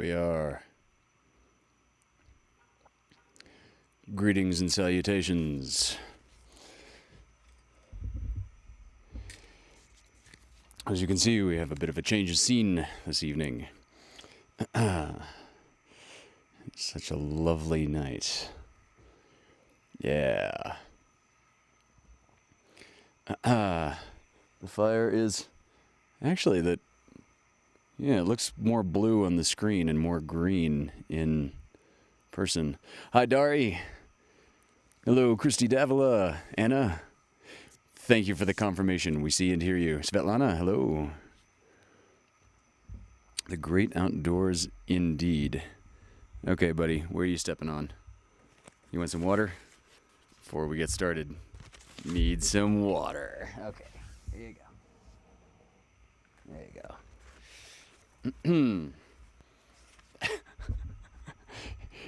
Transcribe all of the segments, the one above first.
we are. Greetings and salutations. As you can see, we have a bit of a change of scene this evening. Such a lovely night. Yeah. The fire is actually it looks more blue on the screen and more green in person. Hi, Dari. Hello, Christy Davila. Anna. Thank you for the confirmation. We see and hear you. Svetlana, hello. The great outdoors indeed. Okay, buddy, where are you stepping on? You want some water? Before we get started. Need some water. Okay, here you go. There you go.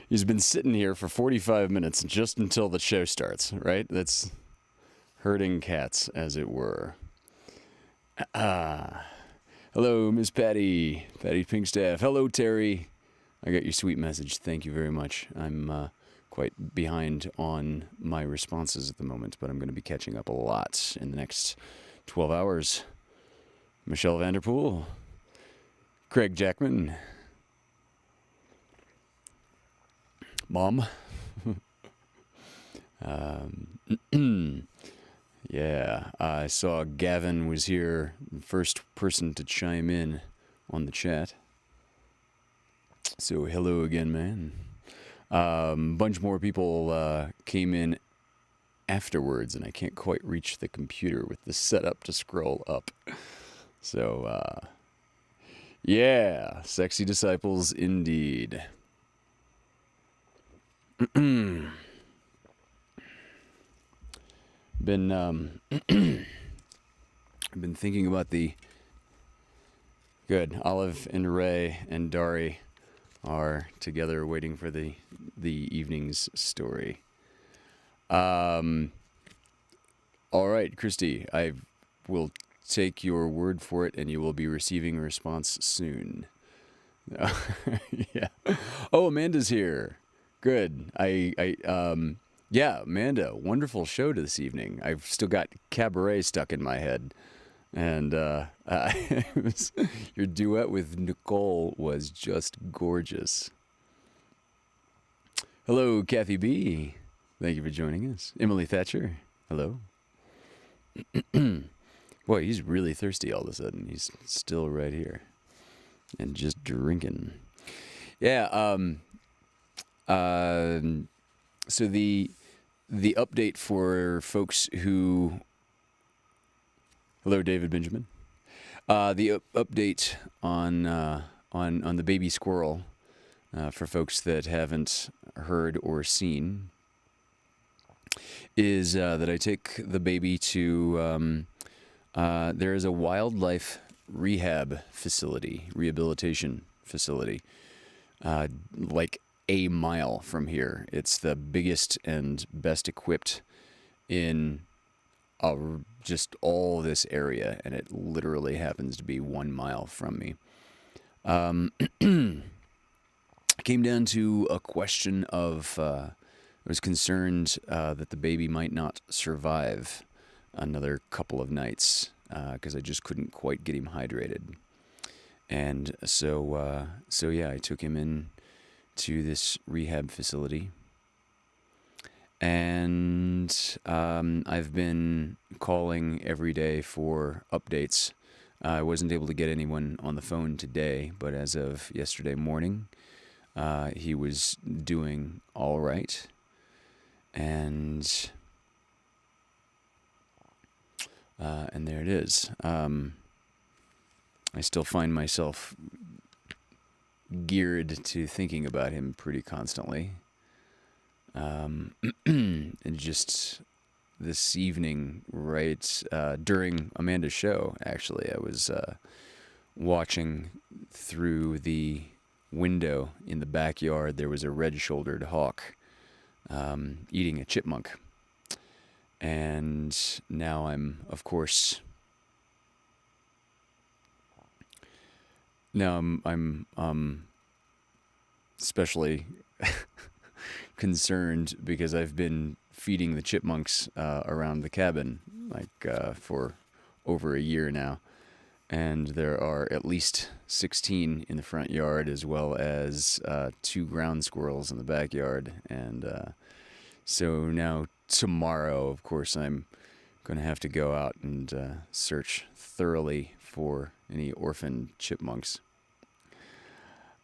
He's been sitting here for 45 minutes just until the show starts, right? That's herding cats, as it were. Hello, Miss Patty Pinkstaff. Hello, Terry. I got your sweet message. Thank you very much. I'm quite behind on my responses at the moment, but I'm going to be catching up a lot in the next 12 hours. Michelle Vanderpool. Craig Jackman. Mom. Yeah, I saw Gavin was here, the first person to chime in on the chat. So hello again, man. Bunch more people came in afterwards, and I can't quite reach the computer with the setup to scroll up. So, yeah, sexy disciples indeed. Been thinking about the good Olive and Ray and Dari are together waiting for the evening's story. All right, Christy, I will take your word for it, and you will be receiving a response soon. Yeah. Oh, Amanda's here. Good. Yeah, Amanda, wonderful show this evening. I've still got Cabaret stuck in my head. And your duet with Nicole was just gorgeous. Hello, Kathy B. Thank you for joining us. Emily Thatcher, hello. Boy, he's really thirsty all of a sudden. He's still right here and just drinking. Yeah, so the update for folks who... Hello, David Benjamin. The update on the baby squirrel for folks that haven't heard or seen is that I take the baby to there is a wildlife rehabilitation facility, like a mile from here. It's the biggest and best equipped in just all this area, and it literally happens to be 1 mile from me. Came down to a question of I was concerned that the baby might not survive another couple of nights because I just couldn't quite get him hydrated. And so yeah, I took him in to this rehab facility. And I've been calling every day for updates. I wasn't able to get anyone on the phone today, but as of yesterday morning, he was doing all right. And there it is. I still find myself geared to thinking about him pretty constantly. And just this evening, right during Amanda's show, actually, I was watching through the window in the backyard. There was a red-shouldered hawk eating a chipmunk. And now I'm, of course, I'm especially concerned because I've been feeding the chipmunks around the cabin for over a year now. And there are at least 16 in the front yard, as well as 2 ground squirrels in the backyard. And so now tomorrow, of course, I'm going to have to go out and search thoroughly for any orphan chipmunks.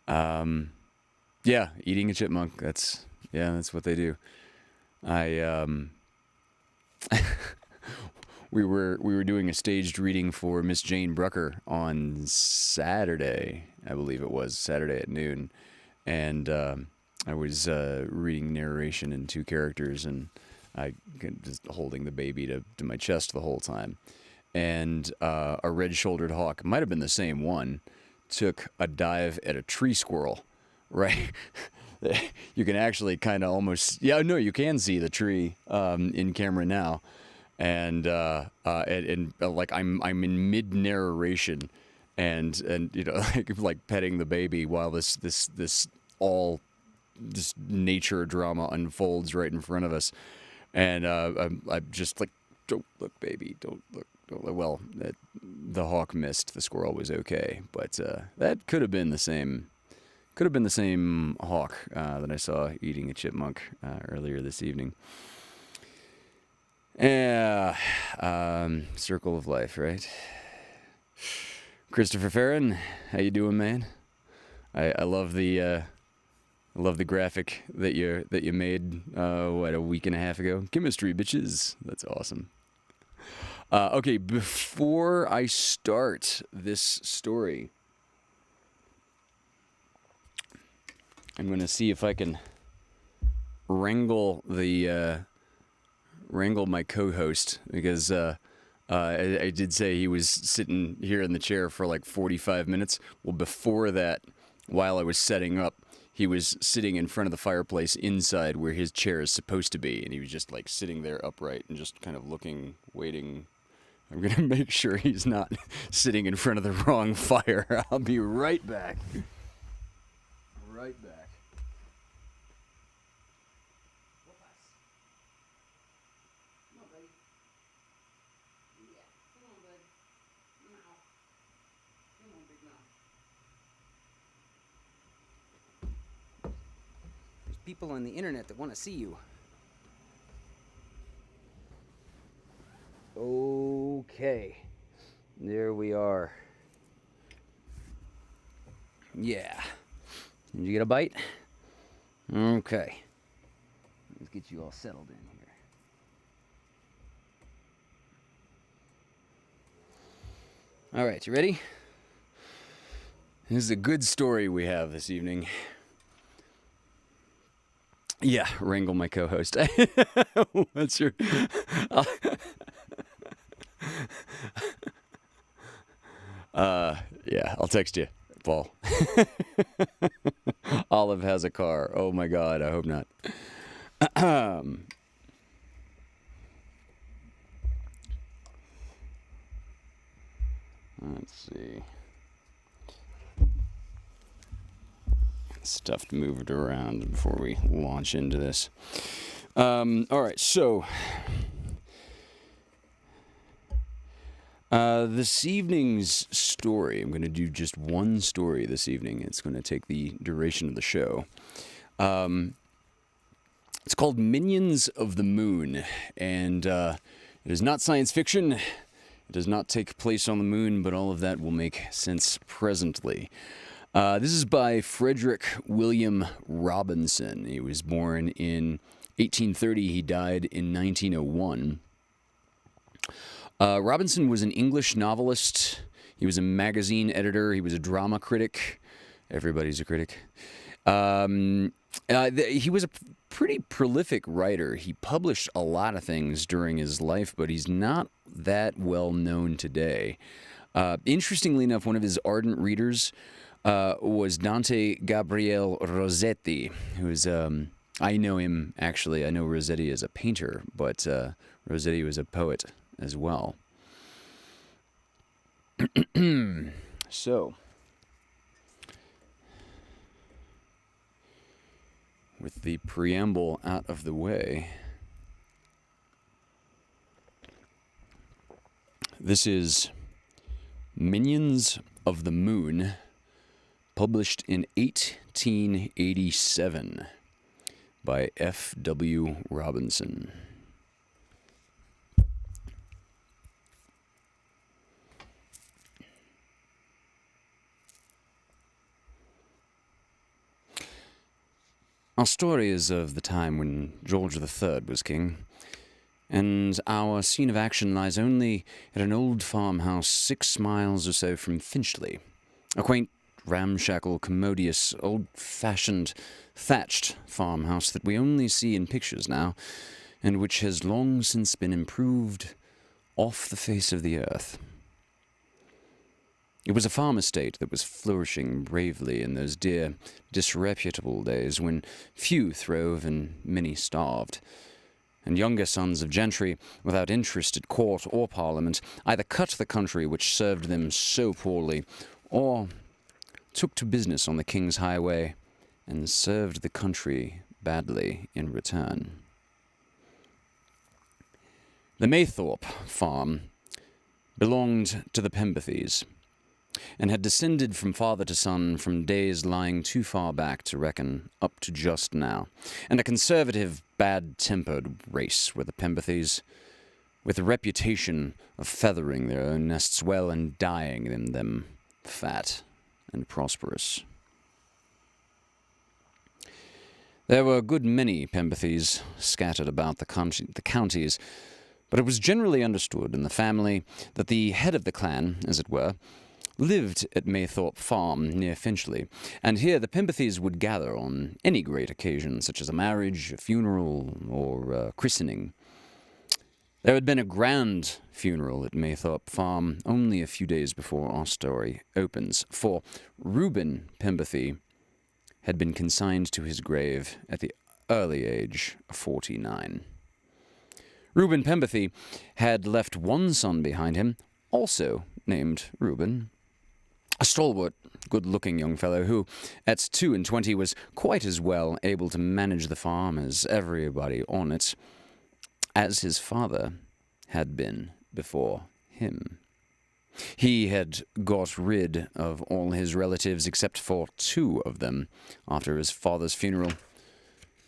Yeah, eating a chipmunk. That's what they do. We were doing a staged reading for Miss Jane Brucker on Saturday, I believe it was Saturday at noon, and I was reading narration in 2 characters, and I just holding the baby to my chest the whole time, and a red-shouldered hawk, might have been the same one, took a dive at a tree squirrel, right? You can actually kind of almost, you can see the tree in camera now. And like I'm in mid narration, and like petting the baby while this nature drama unfolds right in front of us, and I'm just like, don't look, baby, don't look. Well, the hawk missed. The squirrel was okay, but that could have been the same. Could have been the same hawk that I saw eating a chipmunk earlier this evening. Yeah, circle of life, right? Christopher Farron, how you doing, man? I love the graphic that you made a week and a half ago. Chemistry, bitches. That's awesome. Okay, before I start this story, I'm going to see if I can wrangle my co-host, because I did say he was sitting here in the chair for like 45 minutes. Well, before that, while I was setting up, he was sitting in front of the fireplace inside where his chair is supposed to be, and he was just like sitting there upright and just kind of looking, waiting. I'm going to make sure he's not sitting in front of the wrong fire. I'll be right back. Right back. People on the internet that want to see you. Okay. There we are. Yeah. Did you get a bite? Okay. Let's get you all settled in here. All right, you ready? This is a good story we have this evening. Yeah, wrangle my co-host. What's your... yeah, I'll text you, Paul. Olive has a car. Oh my God, I hope not. Let's see. Stuff moved around before we launch into this. All right, so this evening's story, I'm going to do just one story this evening. It's going to take the duration of the show. It's called Minions of the Moon, and it is not science fiction. It does not take place on the moon, but all of that will make sense presently. This is by Frederick William Robinson. He was born in 1830. He died in 1901. Robinson was an English novelist. He was a magazine editor. He was a drama critic. Everybody's a critic. He was a pretty prolific writer. He published a lot of things during his life, but he's not that well known today. Interestingly enough, one of his ardent readers was Dante Gabriel Rossetti, who's, I know him, actually. I know Rossetti as a painter, but Rossetti was a poet as well. So, with the preamble out of the way, this is Minions of the Moon, published in 1887 by F.W. Robinson. Our story is of the time when George III was king, and our scene of action lies only at an old farmhouse 6 miles or so from Finchley, a quaint, ramshackle, commodious, old-fashioned, thatched farmhouse that we only see in pictures now, and which has long since been improved off the face of the earth. It was a farm estate that was flourishing bravely in those dear, disreputable days when few throve and many starved, and younger sons of gentry, without interest at court or parliament, either cut the country which served them so poorly, or took to business on the king's highway, and served the country badly in return. The Maythorpe farm belonged to the Pemberthys, and had descended from father to son from days lying too far back to reckon up to just now, and a conservative, bad-tempered race were the Pemberthys, with a reputation of feathering their own nests well and dyeing them fat and prosperous. There were a good many Pemberthys scattered about the counties, but it was generally understood in the family that the head of the clan, as it were, lived at Maythorpe Farm near Finchley, and here the Pemberthys would gather on any great occasion, such as a marriage, a funeral, or a christening. There had been a grand funeral at Maythorpe Farm only a few days before our story opens, for Reuben Pemberthy had been consigned to his grave at the early age of 49. Reuben Pemberthy had left one son behind him, also named Reuben, a stalwart, good-looking young fellow who, at 22, was quite as well able to manage the farm as everybody on it, as his father had been before him. He had got rid of all his relatives except for 2 of them after his father's funeral.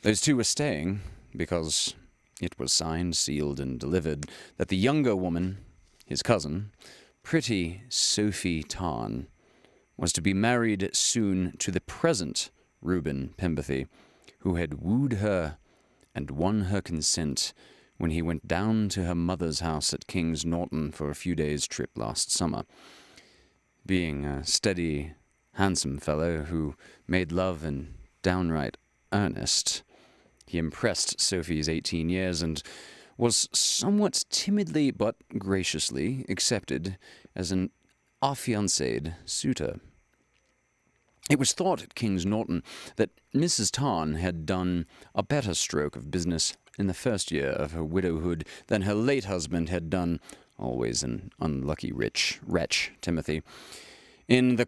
Those 2 were staying because it was signed, sealed, and delivered that the younger woman, his cousin, pretty Sophie Tarn, was to be married soon to the present Reuben Pemberthy, who had wooed her and won her consent when he went down to her mother's house at King's Norton for a few days' trip last summer. Being a steady, handsome fellow who made love in downright earnest, he impressed Sophie's 18 years and was somewhat timidly but graciously accepted as an affianced suitor. It was thought at King's Norton that Mrs. Tarn had done a better stroke of business in the first year of her widowhood than her late husband had done, always an unlucky wretch, Timothy, in the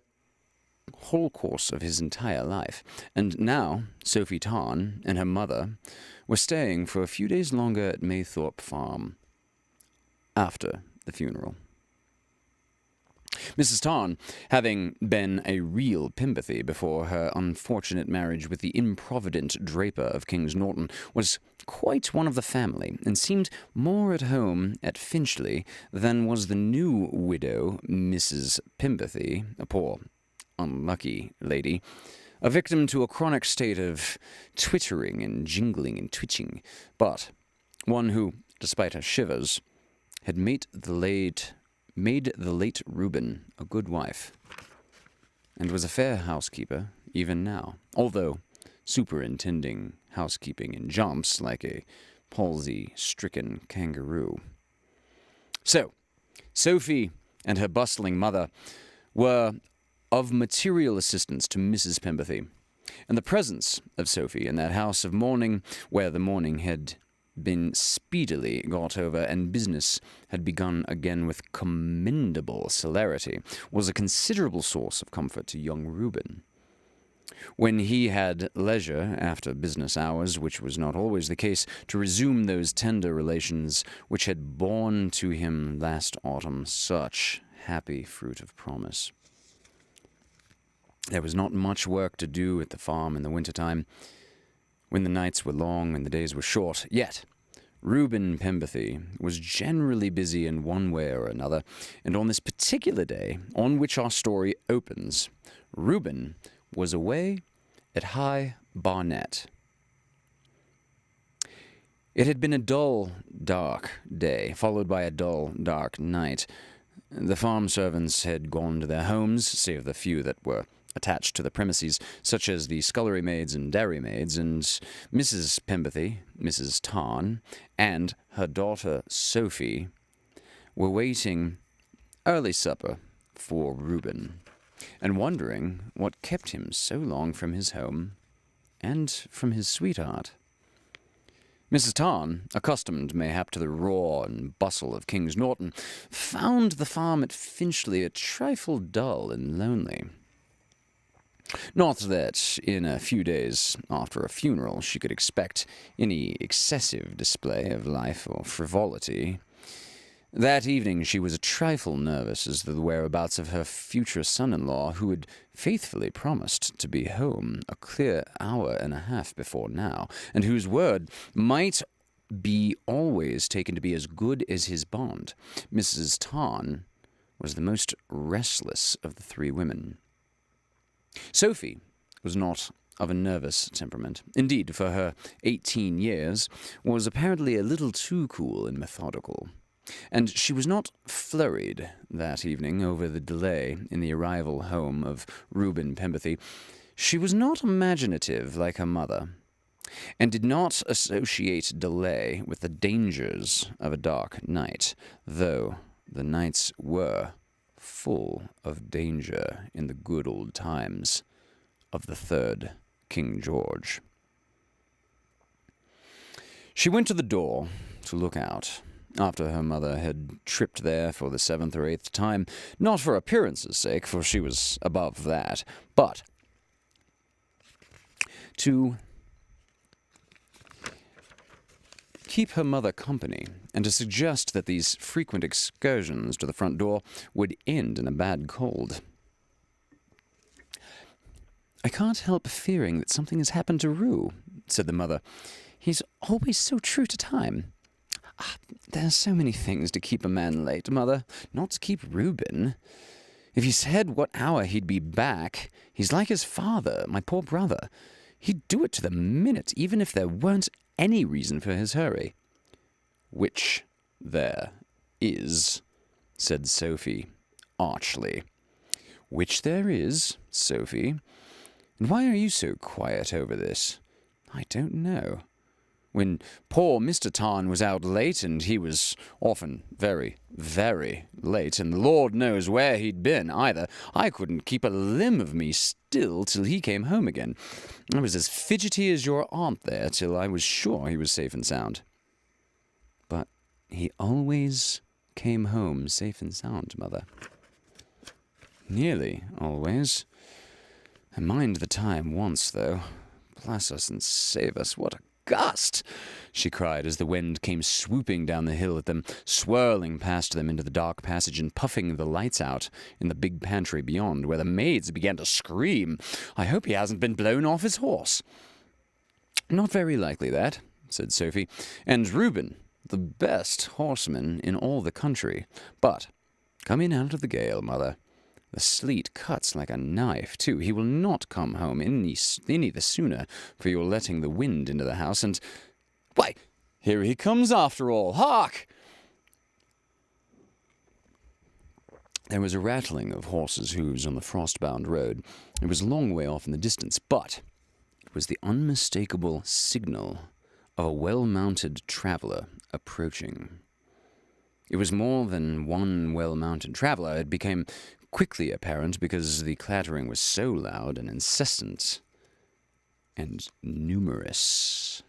whole course of his entire life. And now Sophie Tarn and her mother were staying for a few days longer at Maythorpe Farm after the funeral. Mrs. Tarn, having been a real Pemberthy before her unfortunate marriage with the improvident draper of King's Norton, was quite one of the family, and seemed more at home at Finchley than was the new widow, Mrs. Pemberthy, a poor, unlucky lady, a victim to a chronic state of twittering and jingling and twitching, but one who, despite her shivers, had made the late Reuben a good wife, and was a fair housekeeper even now, although superintending housekeeping in jumps like a palsy-stricken kangaroo. So, Sophie and her bustling mother were of material assistance to Mrs. Pemberthy, and the presence of Sophie in that house of mourning, where the mourning had been speedily got over and business had begun again with commendable celerity, was a considerable source of comfort to young Reuben. When he had leisure after business hours, which was not always the case, to resume those tender relations which had borne to him last autumn such happy fruit of promise. There was not much work to do at the farm in the winter-time, when the nights were long and the days were short, yet Reuben Pemberthy was generally busy in one way or another, and on this particular day on which our story opens, Reuben was away at High Barnet. It had been a dull, dark day, followed by a dull, dark night. The farm servants had gone to their homes, save the few that were attached to the premises, such as the scullery maids and dairy maids, and Mrs. Pemberthy, Mrs. Tarn, and her daughter Sophie were waiting early supper for Reuben, and wondering what kept him so long from his home and from his sweetheart. Mrs. Tarn, accustomed mayhap to the roar and bustle of King's Norton, found the farm at Finchley a trifle dull and lonely. Not that in a few days after a funeral she could expect any excessive display of life or frivolity. That evening she was a trifle nervous as to the whereabouts of her future son-in-law, who had faithfully promised to be home a clear hour and a half before now, and whose word might be always taken to be as good as his bond. Mrs. Tarn was the most restless of the three women. Sophie was not of a nervous temperament. Indeed, for her 18 years, was apparently a little too cool and methodical. And she was not flurried that evening over the delay in the arrival home of Reuben Pemberthy. She was not imaginative like her mother, and did not associate delay with the dangers of a dark night, though the nights were full of danger in the good old times of the third King George. She went to the door to look out, after her mother had tripped there for the 7th or 8th time, not for appearance's sake, for she was above that, but to keep her mother company, and to suggest that these frequent excursions to the front door would end in a bad cold. "I can't help fearing that something has happened to Rue," said the mother. "He's always so true to time." "There are so many things to keep a man late, Mother, not to keep Reuben. If he said what hour he'd be back, he's like his father, my poor brother. He'd do it to the minute, even if there weren't any reason for his hurry." "Which there is," said Sophie archly. "Which there is, Sophie. And why are you so quiet over this?" "I don't know. When poor Mr. Tarn was out late, and he was often very, very late, and the Lord knows where he'd been either, I couldn't keep a limb of me still till he came home again. I was as fidgety as your aunt there till I was sure he was safe and sound." "But he always came home safe and sound, Mother." "Nearly always. I mind the time once, though. Bless us and save us, what a gust!" she cried as the wind came swooping down the hill at them, swirling past them into the dark passage and puffing the lights out in the big pantry beyond, where the maids began to scream. "I hope he hasn't been blown off his horse." "Not very likely that," said Sophie, "and Reuben, the best horseman in all the country. But come in out of the gale, Mother. The sleet cuts like a knife, too. He will not come home any the sooner for your letting the wind into the house, and... Why, here he comes after all! Hark!" There was a rattling of horses' hooves on the frost-bound road. It was a long way off in the distance, but it was the unmistakable signal of a well-mounted traveller approaching. It was more than one well-mounted traveller. It became quickly apparent because the clattering was so loud and incessant and numerous.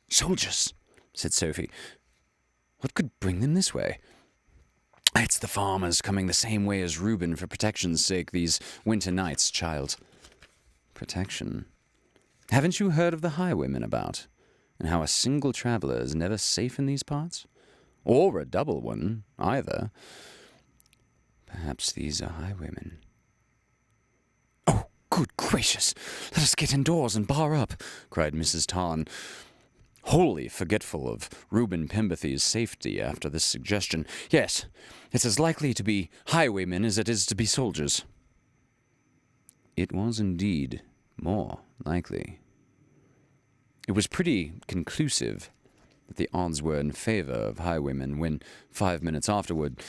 "Soldiers," said Sophie. "What could bring them this way?" "It's the farmers coming the same way as Reuben for protection's sake these winter nights, child." protection. Haven't you heard of the highwaymen about, and how a single traveler is never safe in these parts? Or a double one, either. Perhaps these are highwaymen. Oh, good gracious! Let us get indoors and bar up, cried Mrs. Tarn, wholly forgetful of Reuben Pemberthy's safety after this suggestion. Yes, it's as likely to be highwaymen as it is to be soldiers. It was indeed more likely. It was pretty conclusive that the odds were in favor of highwaymen when, 5 minutes afterward,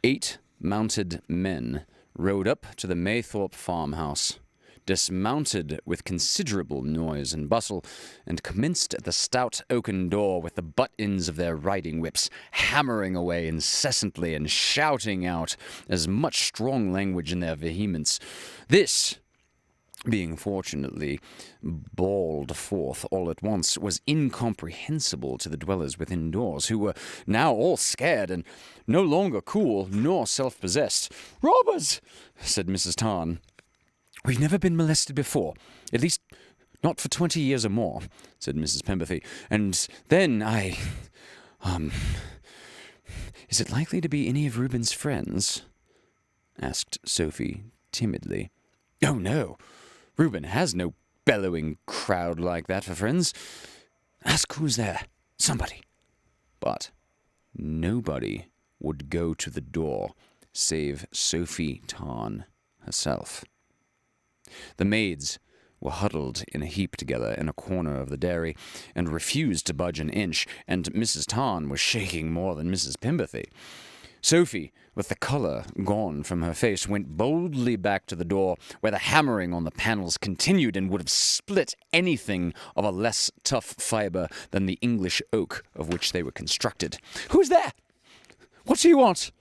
8 mounted men rode up to the Maythorpe farmhouse, dismounted with considerable noise and bustle, and commenced at the stout oaken door with the butt-ends of their riding whips, hammering away incessantly and shouting out as much strong language in their vehemence. This, being fortunately bawled forth all at once, was incomprehensible to the dwellers within doors, who were now all scared and no longer cool nor self-possessed. "Robbers!" said Mrs. Tarn. "We've never been molested before, at least not for 20 years or more," said Mrs. Pemberthy. "And then is it likely to be any of Reuben's friends?" asked Sophie timidly. "Oh, no. Reuben has no bellowing crowd like that for friends. Ask who's there. Somebody." But nobody would go to the door save Sophie Tarn herself. The maids were huddled in a heap together in a corner of the dairy, and refused to budge an inch, and Mrs. Tarn was shaking more than Mrs. Pemberthy. Sophie, with the colour gone from her face, went boldly back to the door, where the hammering on the panels continued and would have split anything of a less tough fibre than the English oak of which they were constructed. "Who's there? What do you want?"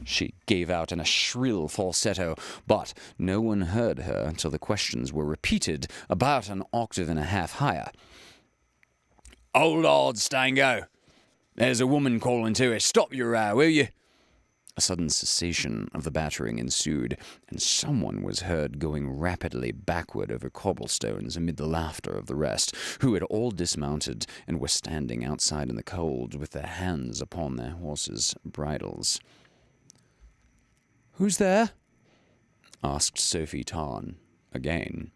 she gave out in a shrill falsetto, but no one heard her till the questions were repeated about an octave and a half higher. "Hold on, Stango! There's a woman calling to us. Stop your row, will you?" A sudden cessation of the battering ensued, and someone was heard going rapidly backward over cobblestones amid the laughter of the rest, who had all dismounted and were standing outside in the cold with their hands upon their horses' bridles. "Who's there?" asked Sophie Tarn again.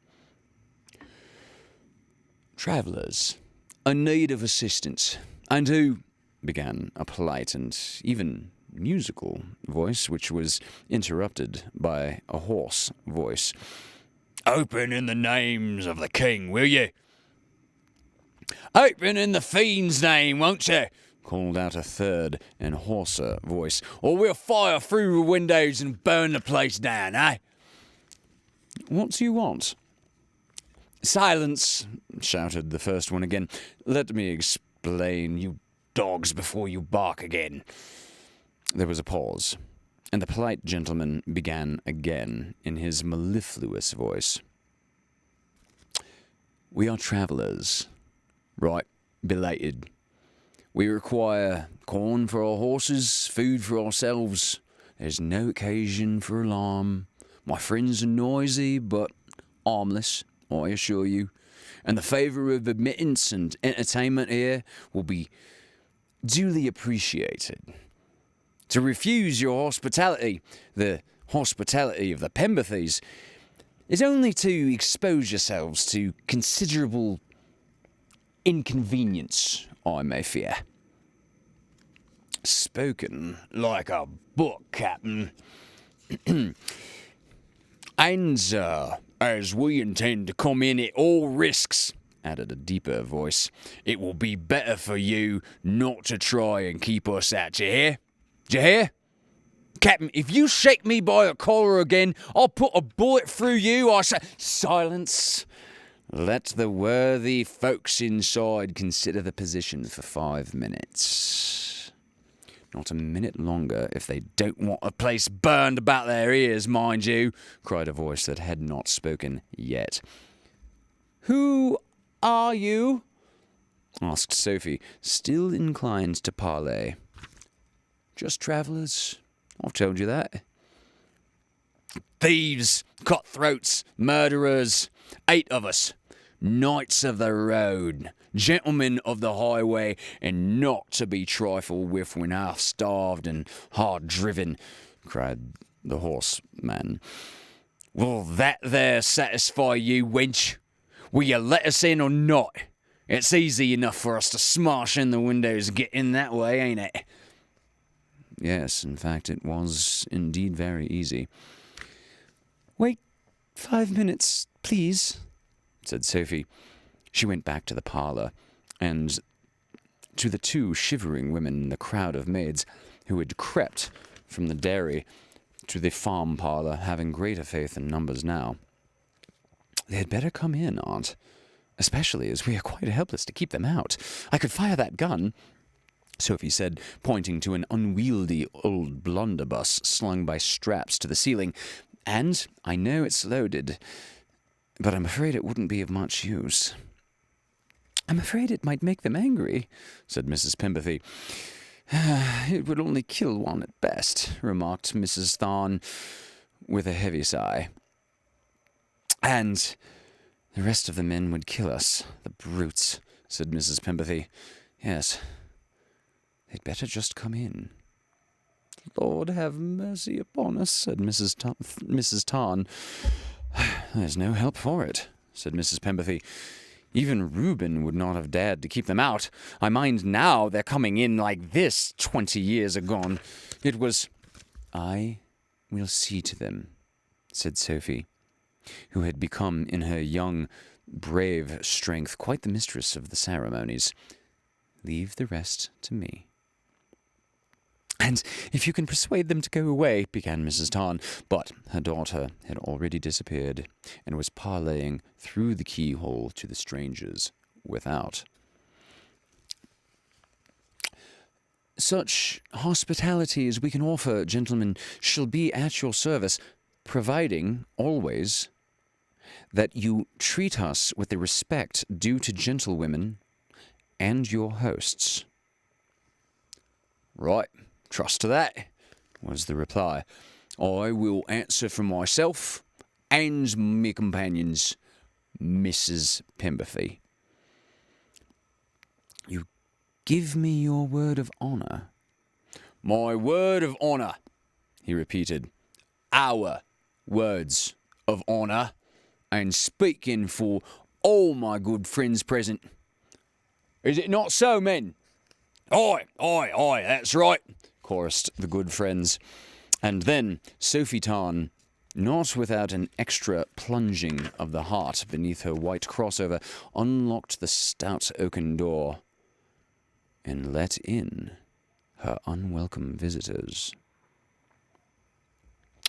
"Travellers, in need of assistance, and who," began a polite and even musical voice, which was interrupted by a hoarse voice. "Open in the names of the king, will you?" "Open in the fiend's name, won't you?" called out a third and hoarser voice, "or we'll fire through the windows and burn the place down, eh?" "What do you want?" "Silence!" shouted the first one again. "Let me explain, you dogs, before you bark again." There was a pause, and the polite gentleman began again in his mellifluous voice. "We are travellers. Right, belated. We require corn for our horses, food for ourselves. There's no occasion for alarm. My friends are noisy, but harmless, I assure you. And the favour of admittance and entertainment here will be duly appreciated. To refuse your hospitality, the hospitality of the Pemberthys, is only to expose yourselves to considerable inconvenience, I may fear." "Spoken like a book, Captain." "And, as we intend to come in at all risks," added a deeper voice, "it will be better for you not to try and keep us out, d'ye hear? D'ye hear? Captain, if you shake me by the collar again, I'll put a bullet through you, I say—" "Silence! Let the worthy folks inside consider the position for 5 minutes. Not a minute longer if they don't want the place burned about their ears, mind you," cried a voice that had not spoken yet. "Who are you?" asked Sophie, still inclined to parley. "Just travellers. I've told you that." "Thieves Cutthroats, murderers, 8 of us. Knights of the road, gentlemen of the highway, and not to be trifled with when half-starved and hard-driven, cried the horseman. Will that there satisfy you, wench? Will you let us in or not? It's easy enough for us to smash in the windows and get in that way, ain't it? Yes, in fact, it was indeed very easy. Wait 5 minutes, please, said Sophie. She went back to the parlour, and to the 2 shivering women in the crowd of maids who had crept from the dairy to the farm parlour, having greater faith in numbers now. They had better come in, aunt, especially as we are quite helpless to keep them out. I could fire that gun, Sophie said, pointing to an unwieldy old blunderbuss slung by straps to the ceiling, and I know it's loaded, but I'm afraid it wouldn't be of much use. I'm afraid it might make them angry, said Mrs. Pemberthy. It would only kill one at best, remarked Mrs. Thorne with a heavy sigh. And the rest of the men would kill us, the brutes, said Mrs. Pemberthy. Yes, they'd better just come in. Lord have mercy upon us, said Mrs. Tarn. There's no help for it, said Mrs. Pemberthy. Even Reuben would not have dared to keep them out. I mind now they're coming in like this 20 years agone. It was... I will see to them, said Sophie, who had become in her young, brave strength quite the mistress of the ceremonies. Leave the rest to me. And if you can persuade them to go away, began Mrs. Tarn, but her daughter had already disappeared and was parleying through the keyhole to the strangers without. Such hospitality as we can offer, gentlemen, shall be at your service, providing, always, that you treat us with the respect due to gentlewomen and your hosts. Right. Trust to that, was the reply. I will answer for myself and me companions, Mrs. Pemberthy. You give me your word of honour? My word of honour, he repeated. Our words of honour, and speaking for all my good friends present. Is it not so, men? Aye, that's right, chorused the good friends. And then Sophie Tarn, not without an extra plunging of the heart beneath her white crossover, unlocked the stout oaken door and let in her unwelcome visitors.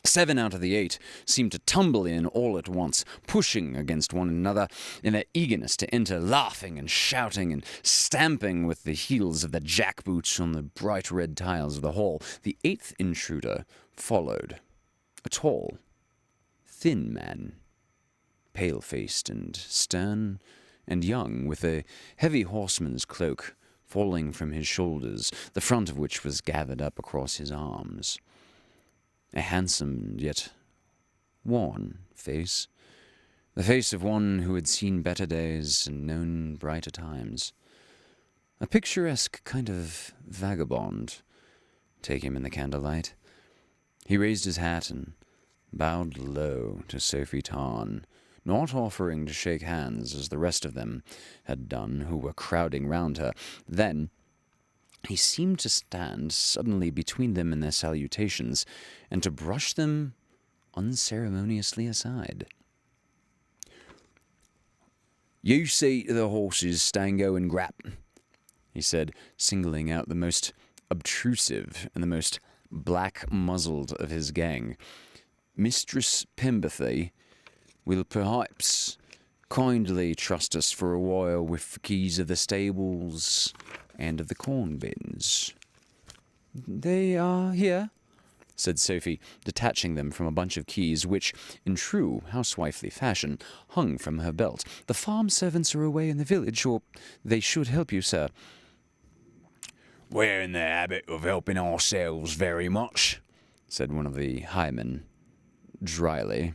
7 out of the 8 seemed to tumble in all at once, pushing against one another in their eagerness to enter, laughing and shouting and stamping with the heels of their jackboots on the bright red tiles of the hall. The 8th intruder followed, a tall, thin man, pale-faced and stern and young, with a heavy horseman's cloak falling from his shoulders, the front of which was gathered up across his arms. A handsome, yet worn face. The face of one who had seen better days and known brighter times. A picturesque kind of vagabond, take him in the candlelight. He raised his hat and bowed low to Sophie Tarn, not offering to shake hands as the rest of them had done who were crowding round her. Then he seemed to stand suddenly between them and their salutations, and to brush them unceremoniously aside. You see to the horses, Stango and Grap, he said, singling out the most obtrusive and the most black-muzzled of his gang. Mistress Pemberthy will perhaps kindly trust us for a while with the keys of the stables and of the corn bins. They are here, said Sophie, detaching them from a bunch of keys which, in true housewifely fashion, hung from her belt. The farm servants are away in the village, or they should help you, sir. We're in the habit of helping ourselves very much, said one of the highmen, dryly.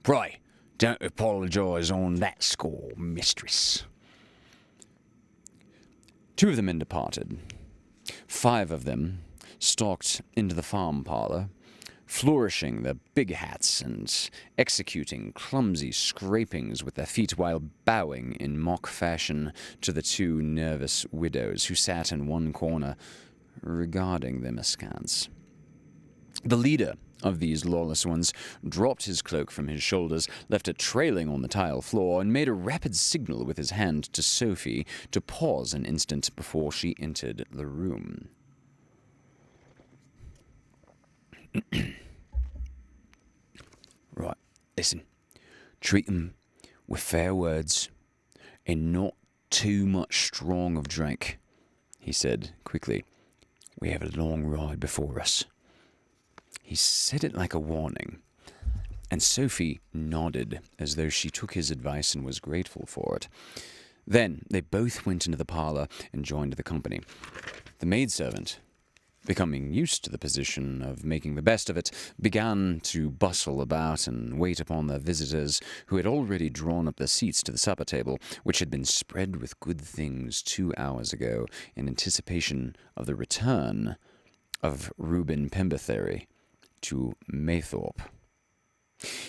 Pray, don't apologise on that score, mistress. 2 of the men departed. 5 of them stalked into the farm parlour, flourishing their big hats and executing clumsy scrapings with their feet while bowing in mock fashion to the 2 nervous widows who sat in one corner, regarding them askance. The leader of these lawless ones dropped his cloak from his shoulders, left it trailing on the tile floor, and made a rapid signal with his hand to Sophie to pause an instant before she entered the room. Right, listen. Treat them with fair words and not too much strong of drink, he said quickly. We have a long ride before us. He said it like a warning, and Sophie nodded as though she took his advice and was grateful for it. Then they both went into the parlour and joined the company. The maidservant, becoming used to the position of making the best of it, began to bustle about and wait upon their visitors, who had already drawn up their seats to the supper table, which had been spread with good things 2 hours ago in anticipation of the return of Reuben Pemberthere to Maythorpe.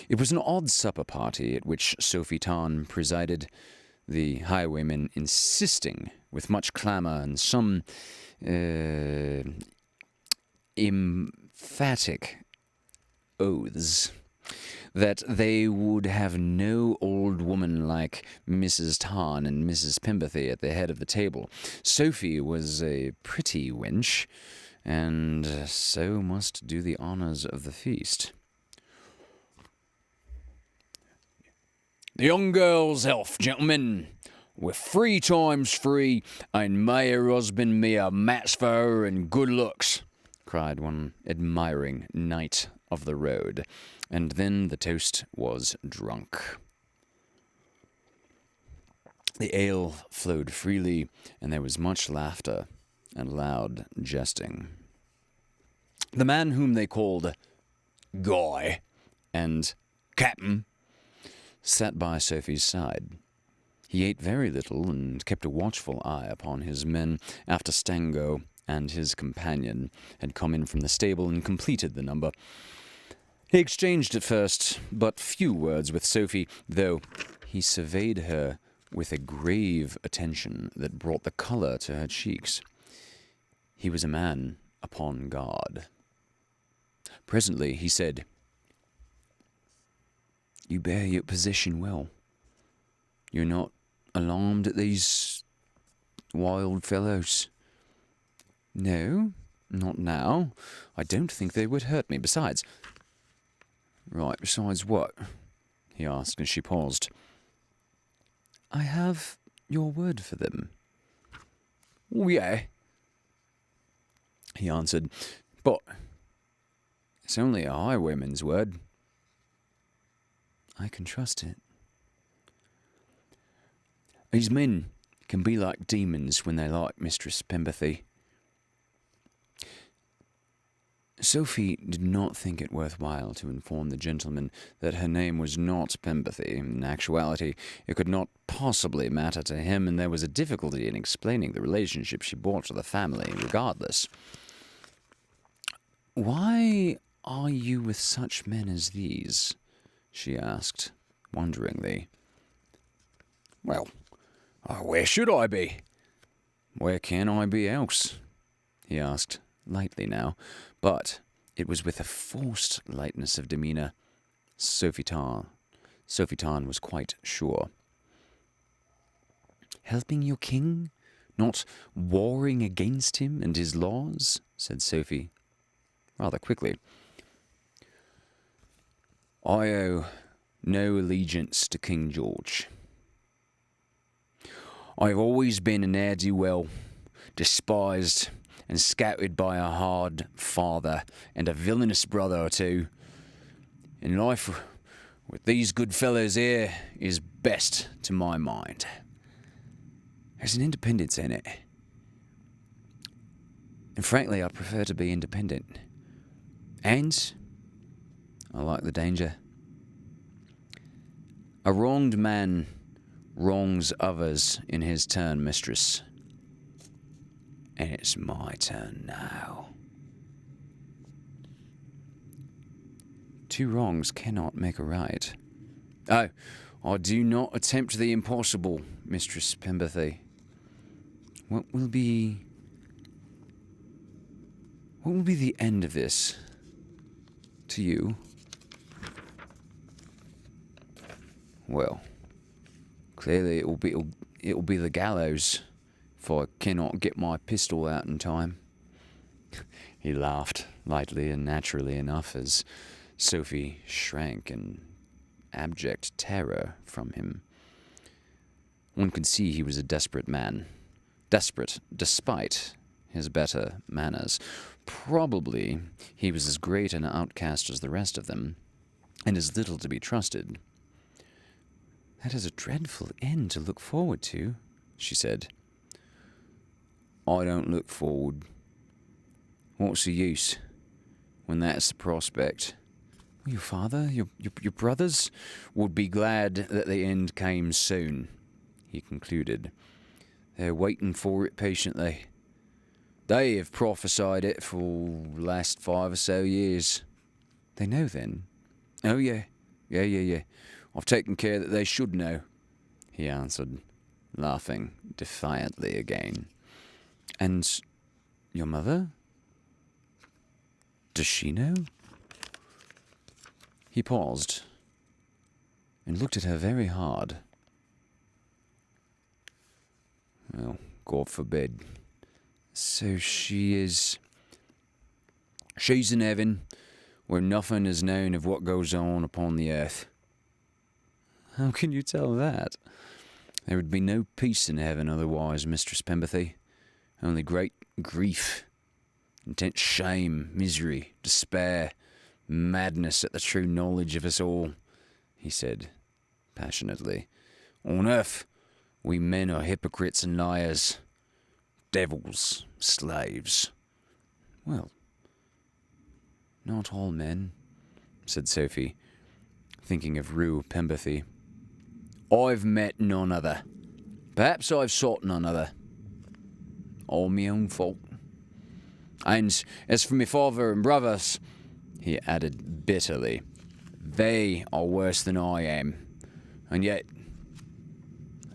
It was an odd supper party at which Sophie Tarn presided, the highwaymen insisting with much clamour and some emphatic oaths that they would have no old woman like Mrs. Tarn and Mrs. Pemberthere at the head of the table. Sophie was a pretty wench, and so must do the honours of the feast. The young girl's health, gentlemen, with 3 times 3, and may her husband me a match for her and good looks, cried one admiring knight of the road, and then the toast was drunk. The ale flowed freely, and there was much laughter and loud jesting. The man whom they called Guy and Captain sat by Sophie's side. He ate very little and kept a watchful eye upon his men after Stango and his companion had come in from the stable and completed the number. He exchanged at first but few words with Sophie, though he surveyed her with a grave attention that brought the colour to her cheeks. He was a man upon guard. Presently he said, You bear your position well. You're not alarmed at these wild fellows? No, not now. I don't think they would hurt me. Besides what? He asked as she paused. I have your word for them. Oh, yeah, he answered, but it's only a highwayman's word. I can trust it. These men can be like demons when they like Mistress Pemberthere. Sophie did not think it worthwhile to inform the gentleman that her name was not Pemberthere. In actuality, it could not possibly matter to him, and there was a difficulty in explaining the relationship she bore to the family, regardless. Why are you with such men as these? She asked, wonderingly. Well, where should I be? Where can I be else? He asked, lightly now, but it was with a forced lightness of demeanour. Sophie Tarn was quite sure. Helping your king? Not warring against him and his laws? Said Sophie, rather quickly. I owe no allegiance to King George. I have always been a ne'er-do-well, despised and scouted by a hard father and a villainous brother or two. In life with these good fellows here is best to my mind. There's an independence in it. And frankly, I prefer to be independent. And I like the danger. A wronged man wrongs others in his turn, mistress. And it's my turn now. Two wrongs cannot make a right. Oh, I do not attempt the impossible, Mistress Pemberthy. What will be the end of this to you? Well, clearly it will be the gallows if I cannot get my pistol out in time. He laughed lightly and naturally enough as Sophie shrank in abject terror from him. One could see he was a desperate man. Desperate despite his better manners. Probably he was as great an outcast as the rest of them, and as little to be trusted. That is a dreadful end to look forward to, she said. I don't look forward. What's the use when that's the prospect? Your father, your brothers, would be glad that the end came soon, he concluded. They're waiting for it patiently. They have prophesied it for the last 5 or so years. They know then? Oh, yeah. Yeah. I've taken care that they should know, he answered, laughing defiantly again. And your mother? Does she know? He paused and looked at her very hard. Well, God forbid. So she's in heaven, where nothing is known of what goes on upon the earth. How can you tell that? There would be no peace in heaven otherwise, Mistress Pemberthy. Only great grief, intense shame, misery, despair, madness at the true knowledge of us all, he said, passionately. On earth, we men are hypocrites and liars, devils, slaves. Well, not all men, said Sophie, thinking of Rue Pemberthy. I've met none other. Perhaps I've sought none other. All me own fault. And as for me father and brothers, he added bitterly, they are worse than I am, and yet,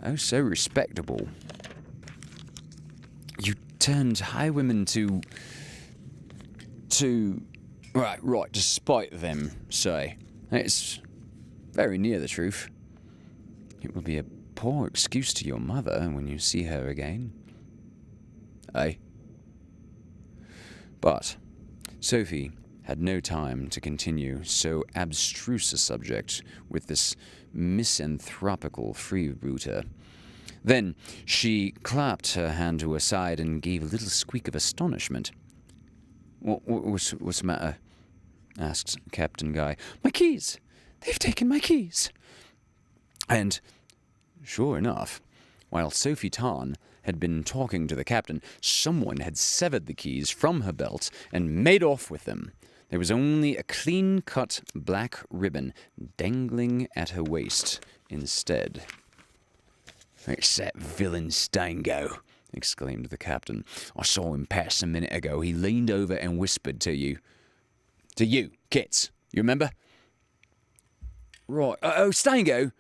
oh, so respectable. You turned highwaymen to right, despite them, say. It's very near the truth. It will be a poor excuse to your mother when you see her again. Eh? But Sophie had no time to continue so abstruse a subject with this misanthropical freebooter. Then she clapped her hand to her side and gave a little squeak of astonishment. What's the matter? Asked Captain Guy. My keys! They've taken my keys! And, sure enough, while Sophie Tarn had been talking to the captain, someone had severed the keys from her belt and made off with them. There was only a clean-cut black ribbon dangling at her waist instead. It's that villain Stango, exclaimed the captain. I saw him pass a minute ago. He leaned over and whispered to you. To you, Kits. You remember? Right. Oh, Stango,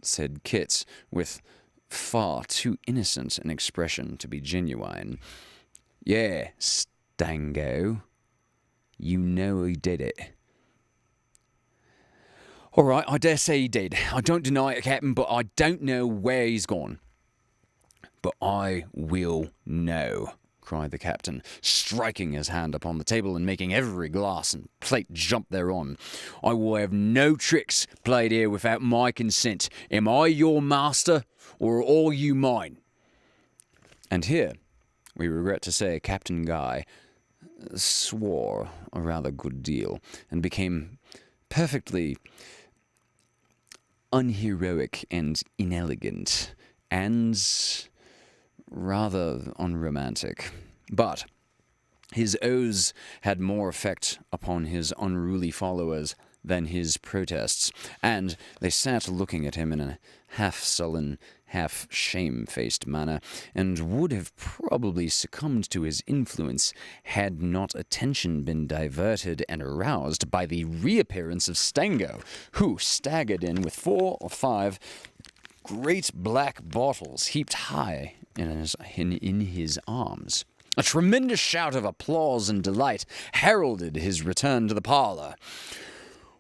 said Kits, with far too innocent an expression to be genuine. Yeah, Stango. You know he did it. All right, I dare say he did. I don't deny it, Captain, but I don't know where he's gone. But I will know, cried the captain, striking his hand upon the table and making every glass and plate jump thereon. I will have no tricks played here without my consent. Am I your master, or are all you mine? And here, we regret to say, Captain Guy swore a rather good deal and became perfectly unheroic and inelegant and rather unromantic. But his oaths had more effect upon his unruly followers than his protests, and they sat looking at him in a half-sullen, half-shame-faced manner, and would have probably succumbed to his influence had not attention been diverted and aroused by the reappearance of Stango, who staggered in with 4 or 5 great black bottles heaped high in his arms. A tremendous shout of applause and delight heralded his return to the parlour.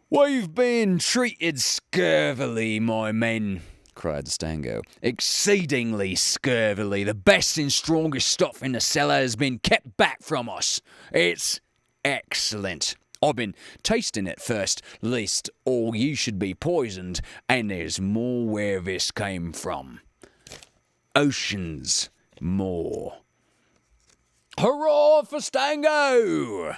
"We've been treated scurvily, my men," cried Stango. "Exceedingly scurvily. The best and strongest stuff in the cellar has been kept back from us. It's excellent. I've been tasting it first, lest all you should be poisoned, and there's more where this came from. Oceans more. Hurrah for Stango!"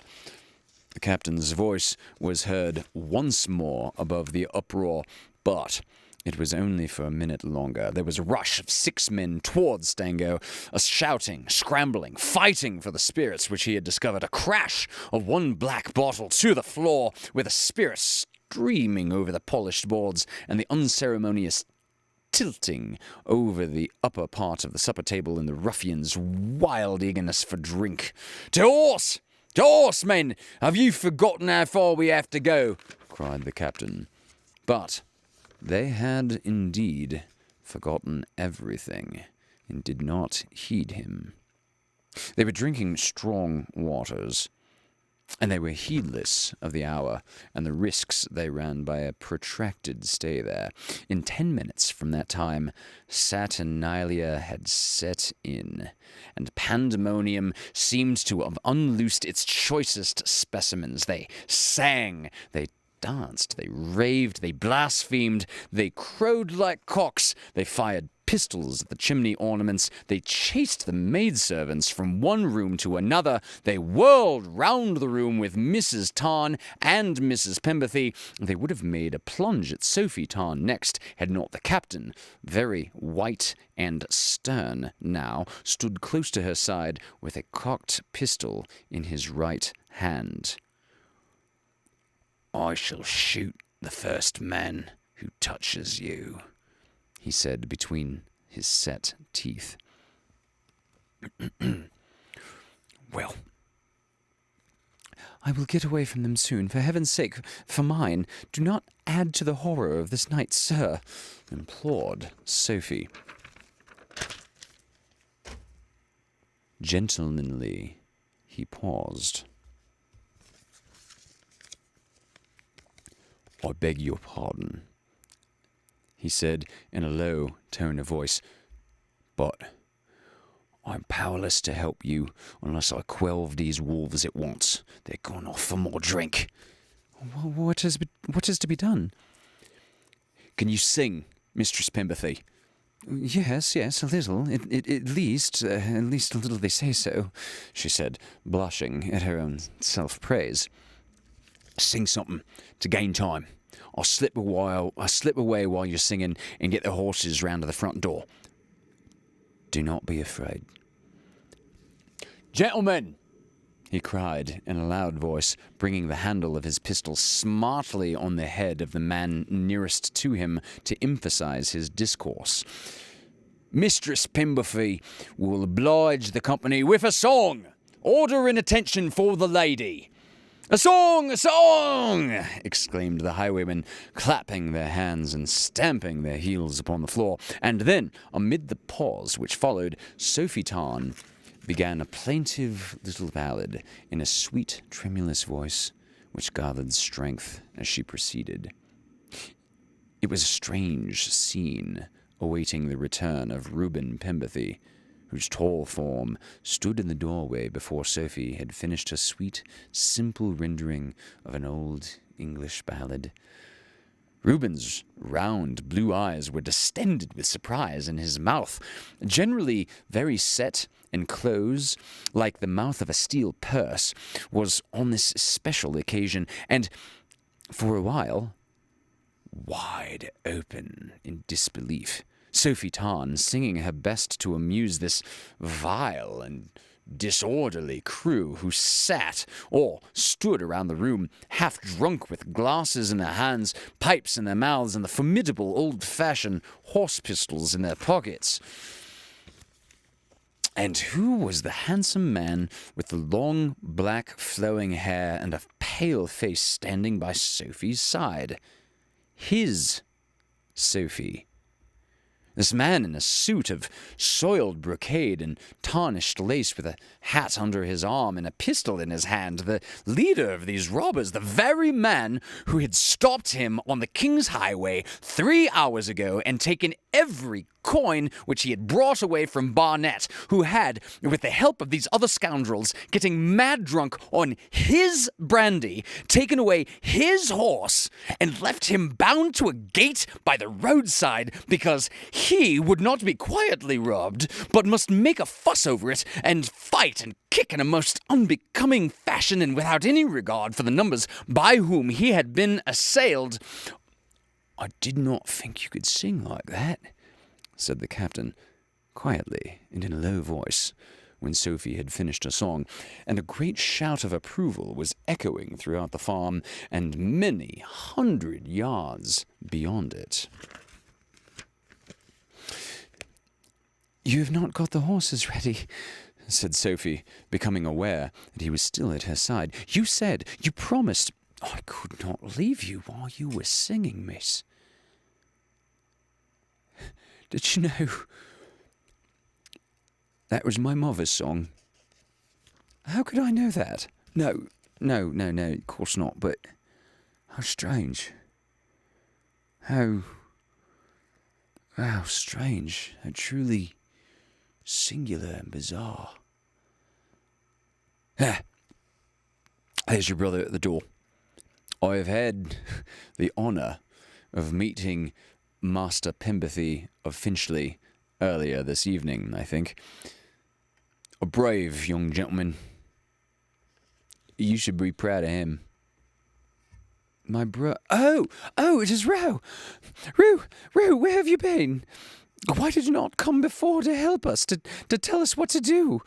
The captain's voice was heard once more above the uproar, but it was only for a minute longer. There was a rush of 6 men towards Stango, a shouting, scrambling, fighting for the spirits which he had discovered, a crash of one black bottle to the floor, with a spirit streaming over the polished boards, and the unceremonious tilting over the upper part of the supper table in the ruffians' wild eagerness for drink. "To horse! To horse, men! Have you forgotten how far we have to go?" cried the captain. But they had indeed forgotten everything, and did not heed him. They were drinking strong waters, and they were heedless of the hour and the risks they ran by a protracted stay there. In 10 minutes from that time, Saturnalia had set in, and pandemonium seemed to have unloosed its choicest specimens. They sang, they danced, they raved, they blasphemed, they crowed like cocks, they fired pistols at the chimney ornaments, they chased the maidservants from one room to another, they whirled round the room with Mrs. Tarn and Mrs. Pemberthy. They would have made a plunge at Sophie Tarn next, had not the captain, very white and stern now, stood close to her side with a cocked pistol in his right hand. "I shall shoot the first man who touches you," he said between his set teeth. "Well, I will get away from them soon. For heaven's sake, for mine, do not add to the horror of this night, sir," implored Sophie. Gentlemanly, he paused. "I beg your pardon," he said in a low tone of voice, "but I'm powerless to help you unless I quell these wolves at once. They're gone off for more drink." What is to be done?" "Can you sing, Mistress Pemberthy?" Yes, a little. At least a little they say so," she said, blushing at her own self-praise. "Sing something to gain time. I'll slip away while you're singing and get the horses round to the front door." "Do not be afraid." "Gentlemen," he cried in a loud voice, bringing the handle of his pistol smartly on the head of the man nearest to him to emphasize his discourse, "Mistress Pemberthy will oblige the company with a song. Order and attention for the lady." "A song! A song!" exclaimed the highwaymen, clapping their hands and stamping their heels upon the floor. And then, amid the pause which followed, Sophie Tarn began a plaintive little ballad in a sweet, tremulous voice, which gathered strength as she proceeded. It was a strange scene awaiting the return of Reuben Pemberthy, whose tall form stood in the doorway before Sophie had finished her sweet, simple rendering of an old English ballad. Reuben's round blue eyes were distended with surprise, and his mouth, generally very set and close, like the mouth of a steel purse, was on this special occasion, and for a while, wide open in disbelief. Sophie Tarn, singing her best to amuse this vile and disorderly crew who sat or stood around the room, half drunk with glasses in their hands, pipes in their mouths, and the formidable old-fashioned horse pistols in their pockets. And who was the handsome man with the long, black, flowing hair and a pale face standing by Sophie's side? His Sophie. This man in a suit of soiled brocade and tarnished lace, with a hat under his arm and a pistol in his hand, the leader of these robbers, the very man who had stopped him on the King's Highway 3 hours ago and taken every coin which he had brought away from Barnett, who had, with the help of these other scoundrels, getting mad drunk on his brandy, taken away his horse and left him bound to a gate by the roadside because he would not be quietly robbed, but must make a fuss over it and fight and kick in a most unbecoming fashion and without any regard for the numbers by whom he had been assailed. "I did not think you could sing like that," said the captain, quietly and in a low voice, when Sophie had finished her song, and a great shout of approval was echoing throughout the farm and many 100 yards beyond it. "You have not got the horses ready," said Sophie, becoming aware that he was still at her side. "You said, you promised—" "I could not leave you while you were singing, miss. Did you know that was my mother's song?" "How could I know that?" No, of course not, but how strange. How strange, how truly singular and bizarre. There's your brother at the door. I have had the honour of meeting Master Pemberthy of Finchley earlier this evening, I think. A brave young gentleman. You should be proud of him." "My Oh, it is Roo! Roo, where have you been? Why did you not come before to help us, to tell us what to do?"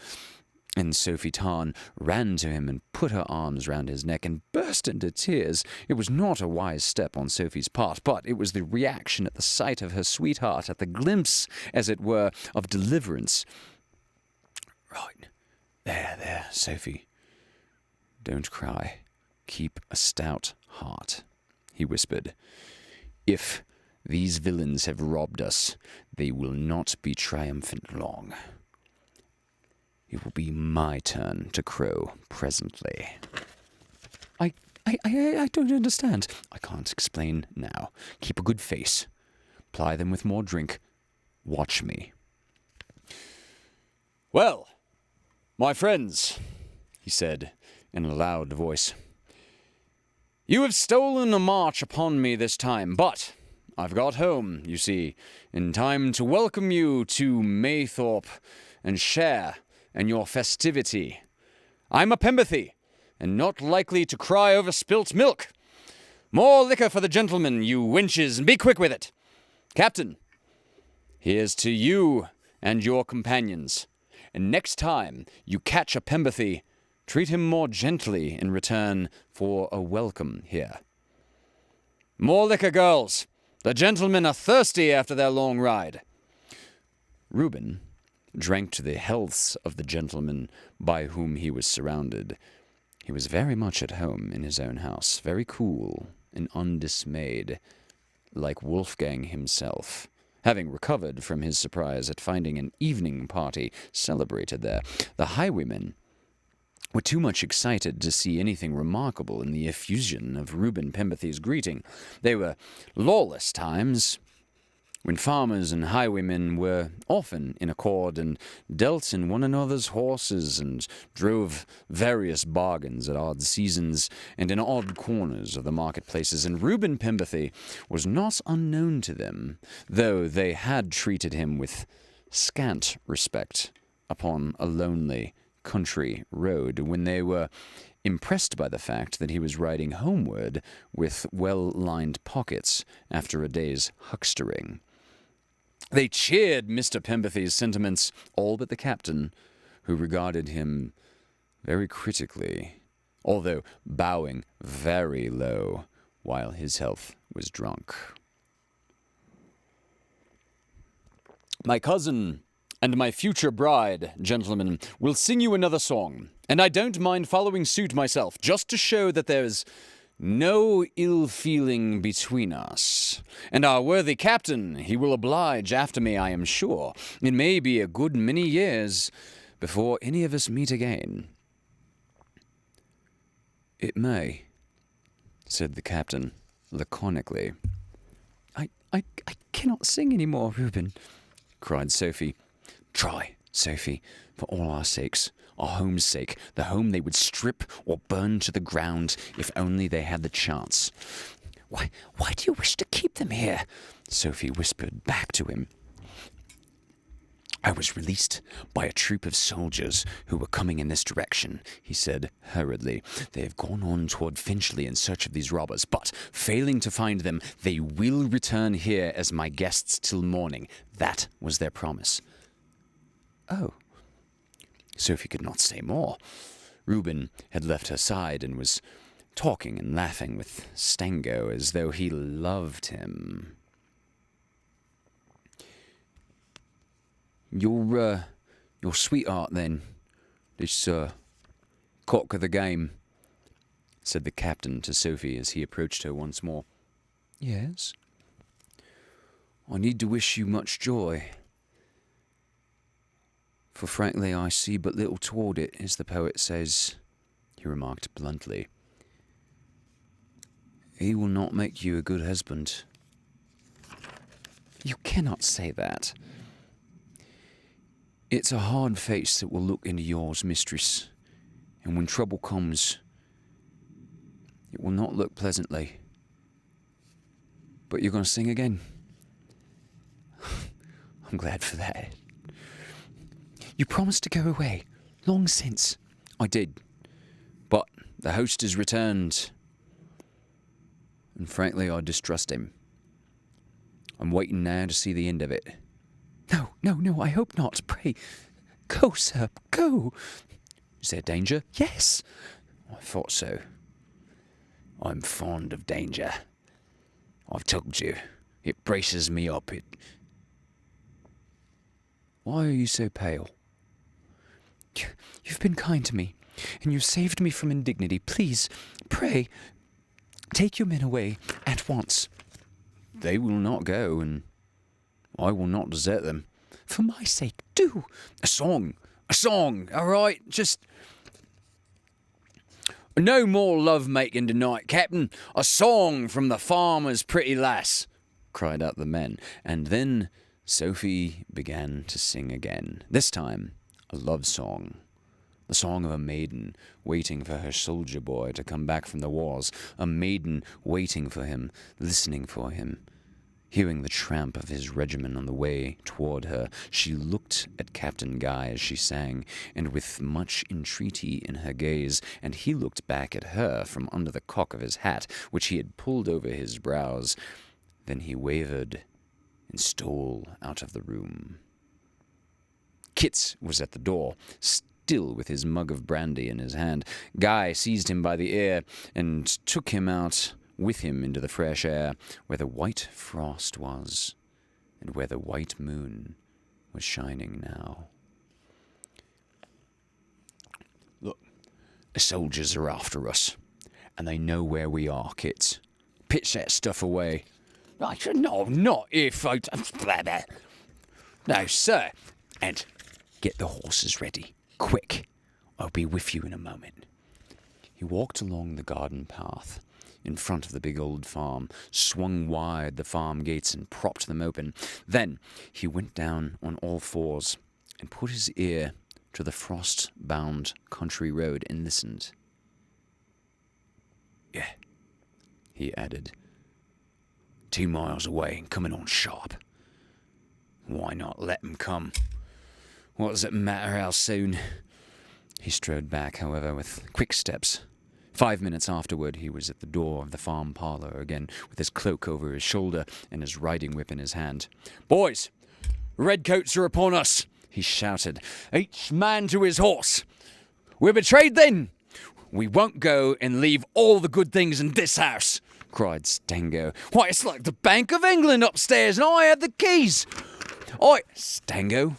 And Sophie Tarn ran to him and put her arms round his neck and burst into tears. It was not a wise step on Sophie's part, but it was the reaction at the sight of her sweetheart, at the glimpse, as it were, of deliverance. "Right, there, Sophie. Don't cry. Keep a stout heart," he whispered. "If these villains have robbed us, they will not be triumphant long. It will be my turn to crow presently." I don't understand." "I can't explain now. Keep a good face. Ply them with more drink. Watch me." "Well, my friends," he said in a loud voice, "you have stolen a march upon me this time, but I've got home, you see, in time to welcome you to Maythorpe and share in your festivity. I'm a Pemberthy, and not likely to cry over spilt milk. More liquor for the gentlemen, you wenches, and be quick with it. Captain, here's to you and your companions, and next time you catch a Pemberthy, treat him more gently in return for a welcome here. More liquor, girls. The gentlemen are thirsty after their long ride." Reuben drank to the healths of the gentlemen by whom he was surrounded. He was very much at home in his own house, very cool and undismayed, like Wolfgang himself, having recovered from his surprise at finding an evening party celebrated there. The highwaymen were too much excited to see anything remarkable in the effusion of Reuben Pemberthy's greeting. They were lawless times, when farmers and highwaymen were often in accord and dealt in one another's horses and drove various bargains at odd seasons and in odd corners of the marketplaces, and Reuben Pemberthy was not unknown to them, though they had treated him with scant respect upon a lonely country road when they were impressed by the fact that he was riding homeward with well-lined pockets after a day's huckstering. They cheered Mr. Pemberthy's sentiments, all but the captain, who regarded him very critically, although bowing very low while his health was drunk. "My cousin and my future bride, gentlemen, will sing you another song, and I don't mind following suit myself, just to show that there's no ill feeling between us. And our worthy captain, he will oblige after me, I am sure. It may be a good many years before any of us meet again." "It may," said the captain, laconically. I cannot sing any more, Reuben," cried Sophie. "Try, Sophie, for all our sakes, our home's sake, the home they would strip or burn to the ground if only they had the chance." Why do you wish to keep them here?" Sophie whispered back to him. "I was released by a troop of soldiers who were coming in this direction," he said hurriedly. "They have gone on toward Finchley in search of these robbers, but, failing to find them, they will return here as my guests till morning. That was their promise." "Oh." Sophie could not say more. Reuben had left her side and was talking and laughing with Stango as though he loved him. Your sweetheart, then, this cock of the game," said the captain to Sophie as he approached her once more. "Yes?" "I need to wish you much joy. For frankly, I see but little toward it, as the poet says," he remarked bluntly. "He will not make you a good husband." "You cannot say that." "It's a hard face that will look into yours, mistress, and when trouble comes, it will not look pleasantly. But you're going to sing again?" "I'm glad for that." "You promised to go away, long since." "I did, but the host has returned, and frankly I distrust him. I'm waiting now to see the end of it." No, I hope not. Pray, go, sir, go." "Is there danger?" "Yes." "I thought so. I'm fond of danger. I've told you. It braces me up. Why are you so pale?" "You've been kind to me, and you've saved me from indignity. Please, pray, take your men away at once." "They will not go, and I will not desert them." "For my sake, do." A song, all right? Just no more love-making tonight, Captain. A song from the farmer's pretty lass," cried out the men, and then Sophie began to sing again, this time a love song. The song of a maiden waiting for her soldier boy to come back from the wars, a maiden waiting for him, listening for him. Hearing the tramp of his regiment on the way toward her, she looked at Captain Guy as she sang, and with much entreaty in her gaze, and he looked back at her from under the cock of his hat, which he had pulled over his brows. Then he wavered and stole out of the room. Kit was at the door, still with his mug of brandy in his hand. Guy seized him by the ear and took him out with him into the fresh air, where the white frost was, and where the white moon was shining now. "Look, the soldiers are after us, and they know where we are, Kit. Pitch that stuff away." "No, not if I... No, sir. And get the horses ready, quick. I'll be with you in a moment." He walked along the garden path in front of the big old farm, swung wide the farm gates and propped them open. Then he went down on all fours and put his ear to the frost-bound country road and listened. "Yeah," he added. 2 miles away and coming on sharp. Why not let 'em come? What does it matter how soon?" He strode back, however, with quick steps. 5 minutes afterward, he was at the door of the farm parlor again, with his cloak over his shoulder and his riding whip in his hand. "Boys, redcoats are upon us," he shouted. "Each man to his horse! We're betrayed then! We won't go and leave all the good things in this house!" cried Stango. "Why, it's like the Bank of England upstairs, and I have the keys! Stango,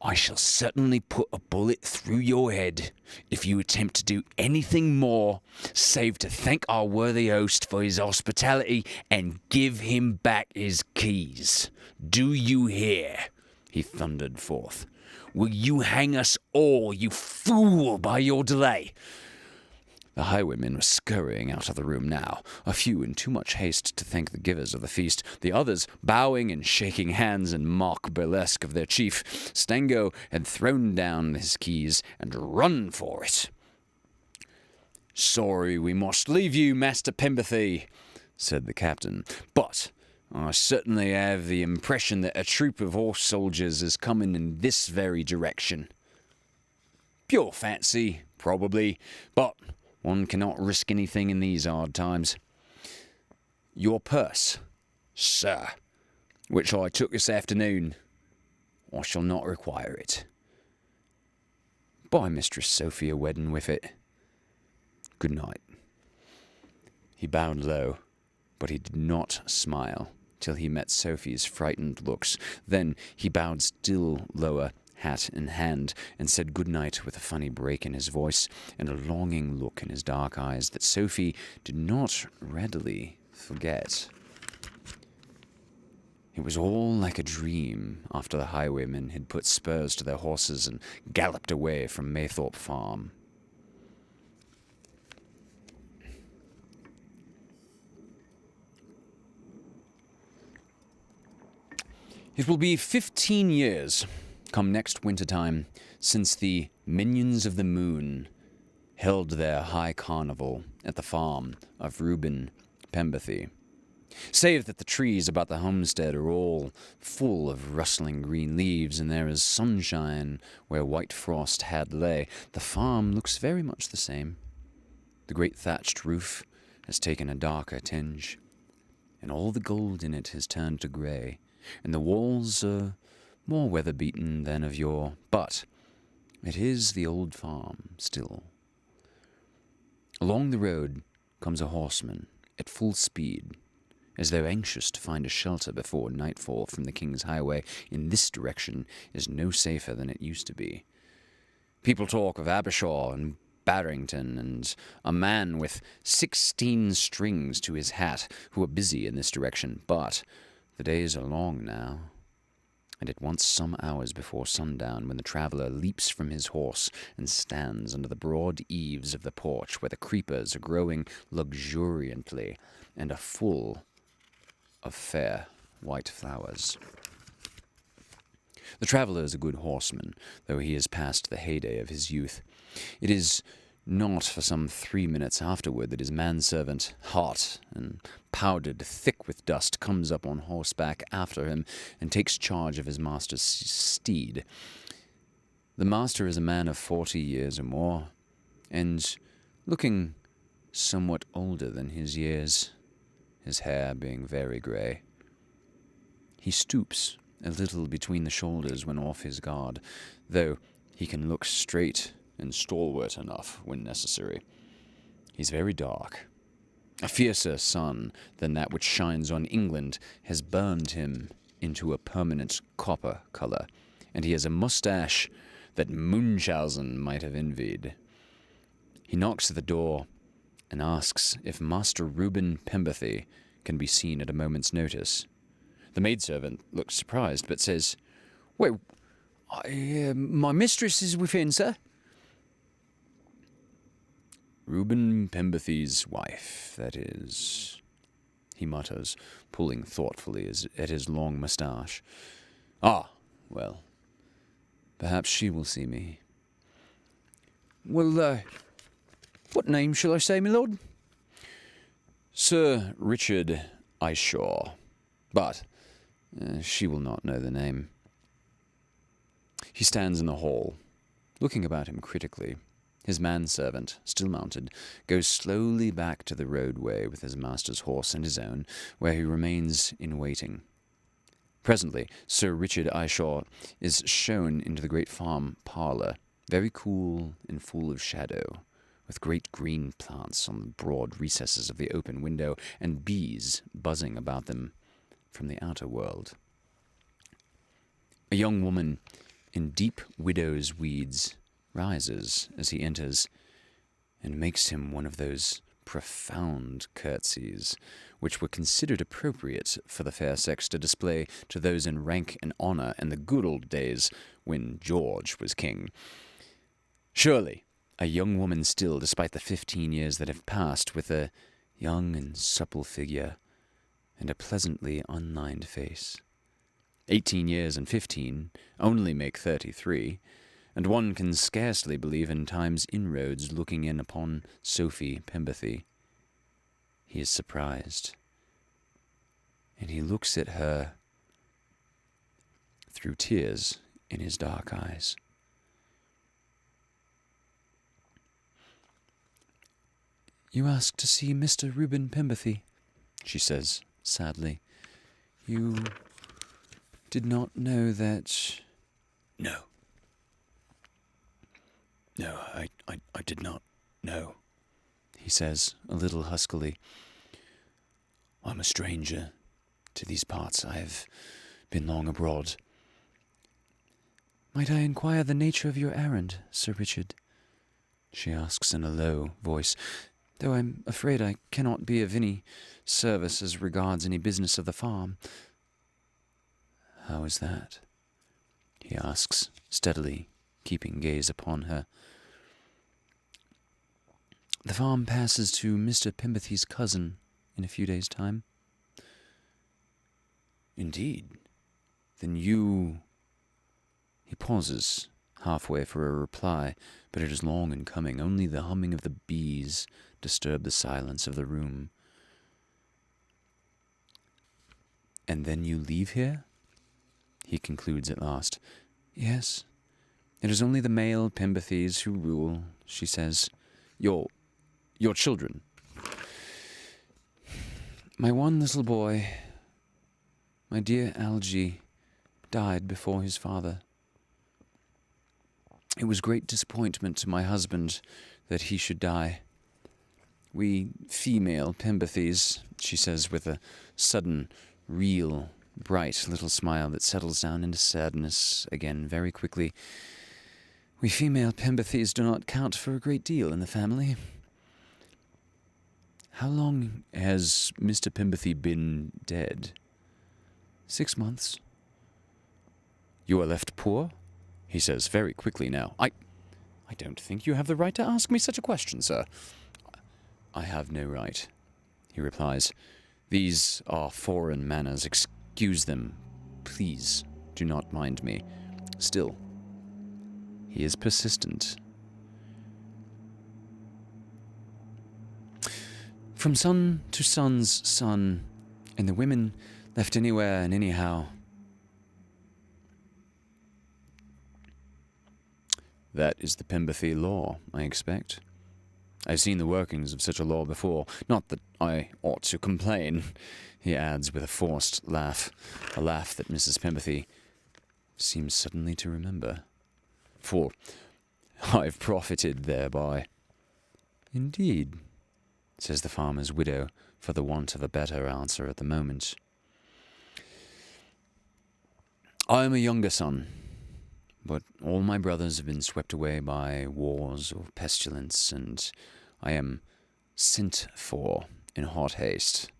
I shall certainly put a bullet through your head if you attempt to do anything more save to thank our worthy host for his hospitality and give him back his keys. Do you hear?" he thundered forth. "Will you hang us all, you fool, by your delay?" The highwaymen were scurrying out of the room now, a few in too much haste to thank the givers of the feast, the others bowing and shaking hands in mock burlesque of their chief. Stango had thrown down his keys and run for it. "Sorry we must leave you, Master Pemberthy," said the captain, "but I certainly have the impression that a troop of horse soldiers is coming in this very direction. Pure fancy, probably, but one cannot risk anything in these hard times. Your purse, sir, which I took this afternoon, I shall not require it. Buy Mistress Sophie a wedding with it. Good night." He bowed low, but he did not smile till he met Sophie's frightened looks. Then he bowed still lower, hat in hand, and said good night with a funny break in his voice and a longing look in his dark eyes that Sophie did not readily forget. It was all like a dream after the highwaymen had put spurs to their horses and galloped away from Maythorpe Farm. It will be 15 years, come next winter time, since the Minions of the Moon held their high carnival at the farm of Reuben Pemberthy. Save that the trees about the homestead are all full of rustling green leaves, and there is sunshine where white frost had lay, the farm looks very much the same. The great thatched roof has taken a darker tinge, and all the gold in it has turned to grey, and the walls are more weather-beaten than of yore, but it is the old farm still. Along the road comes a horseman at full speed, as though anxious to find a shelter before nightfall from the King's Highway in this direction is no safer than it used to be. People talk of Abershaw and Barrington and a man with 16 strings to his hat who are busy in this direction, but the days are long now, and it wants some hours before sundown when the traveller leaps from his horse and stands under the broad eaves of the porch where the creepers are growing luxuriantly and are full of fair white flowers. The traveller is a good horseman, though he is past the heyday of his youth. It is not for some 3 minutes afterward that his manservant, hot and powdered thick with dust, comes up on horseback after him and takes charge of his master's steed. The master is a man of 40 years or more, and looking somewhat older than his years, his hair being very grey. He stoops a little between the shoulders when off his guard, though he can look straight and stalwart enough when necessary. He's very dark. A fiercer sun than that which shines on England has burned him into a permanent copper colour, and he has a moustache that Munchausen might have envied. He knocks at the door and asks if Master Reuben Pemberthy can be seen at a moment's notice. The maidservant looks surprised, but says, "Well, my mistress is within, sir." "Reuben Pemberthy's wife, that is," he mutters, pulling thoughtfully at his long moustache. "Ah, well, perhaps she will see me." "Well, what name shall I say, my lord?" "Sir Richard Ishaw, but she will not know the name." He stands in the hall, looking about him critically. His manservant, still mounted, goes slowly back to the roadway with his master's horse and his own, where he remains in waiting. Presently, Sir Richard Eishaw is shown into the great farm parlour, very cool and full of shadow, with great green plants on the broad recesses of the open window, and bees buzzing about them from the outer world. A young woman in deep widow's weeds rises as he enters, and makes him one of those profound curtsies which were considered appropriate for the fair sex to display to those in rank and honour in the good old days when George was king. Surely, a young woman still, despite the 15 years that have passed, with a young and supple figure and a pleasantly unlined face. 18 years and 15 only make 33, and one can scarcely believe in time's inroads looking in upon Sophie Pemberthy. He is surprised, and he looks at her through tears in his dark eyes. "You asked to see Mr. Reuben Pemberthy," she says sadly. "You did not know that—" "No. No, I did not know," he says, a little huskily. "I'm a stranger to these parts. I have been long abroad." "Might I inquire the nature of your errand, Sir Richard?" she asks in a low voice, "though I'm afraid I cannot be of any service as regards any business of the farm." "How is that?" he asks, steadily, keeping gaze upon her. "The farm passes to Mr. Pemberthy's cousin in a few days' time." "Indeed? Then you—" He pauses halfway for a reply, but it is long in coming. Only the humming of the bees disturb the silence of the room. "And then you leave here?" he concludes at last. "Yes. It is only the male Pemberthys who rule," she says. Your children?" "My one little boy, my dear Algy, died before his father. It was great disappointment to my husband that he should die. We female Pemberthys," she says with a sudden, real, bright little smile that settles down into sadness again very quickly, "we female Pemberthys do not count for a great deal in the family." "How long has Mr. Pemberthy been dead?" 6 months. "You are left poor?" he says very quickly now. I don't think you have the right to ask me such a question, sir." "I have no right," he replies. "These are foreign manners. Excuse them. Please do not mind me." Still, he is persistent. "From son to son's son, and the women left anywhere and anyhow." "That is the Pemberthy law, I expect. I've seen the workings of such a law before. Not that I ought to complain," he adds with a forced laugh, a laugh that Mrs. Pemberthy seems suddenly to remember. "For I've profited thereby." "Indeed," says the farmer's widow, for the want of a better answer at the moment. "I am a younger son, but all my brothers have been swept away by wars or pestilence, and I am sent for in hot haste.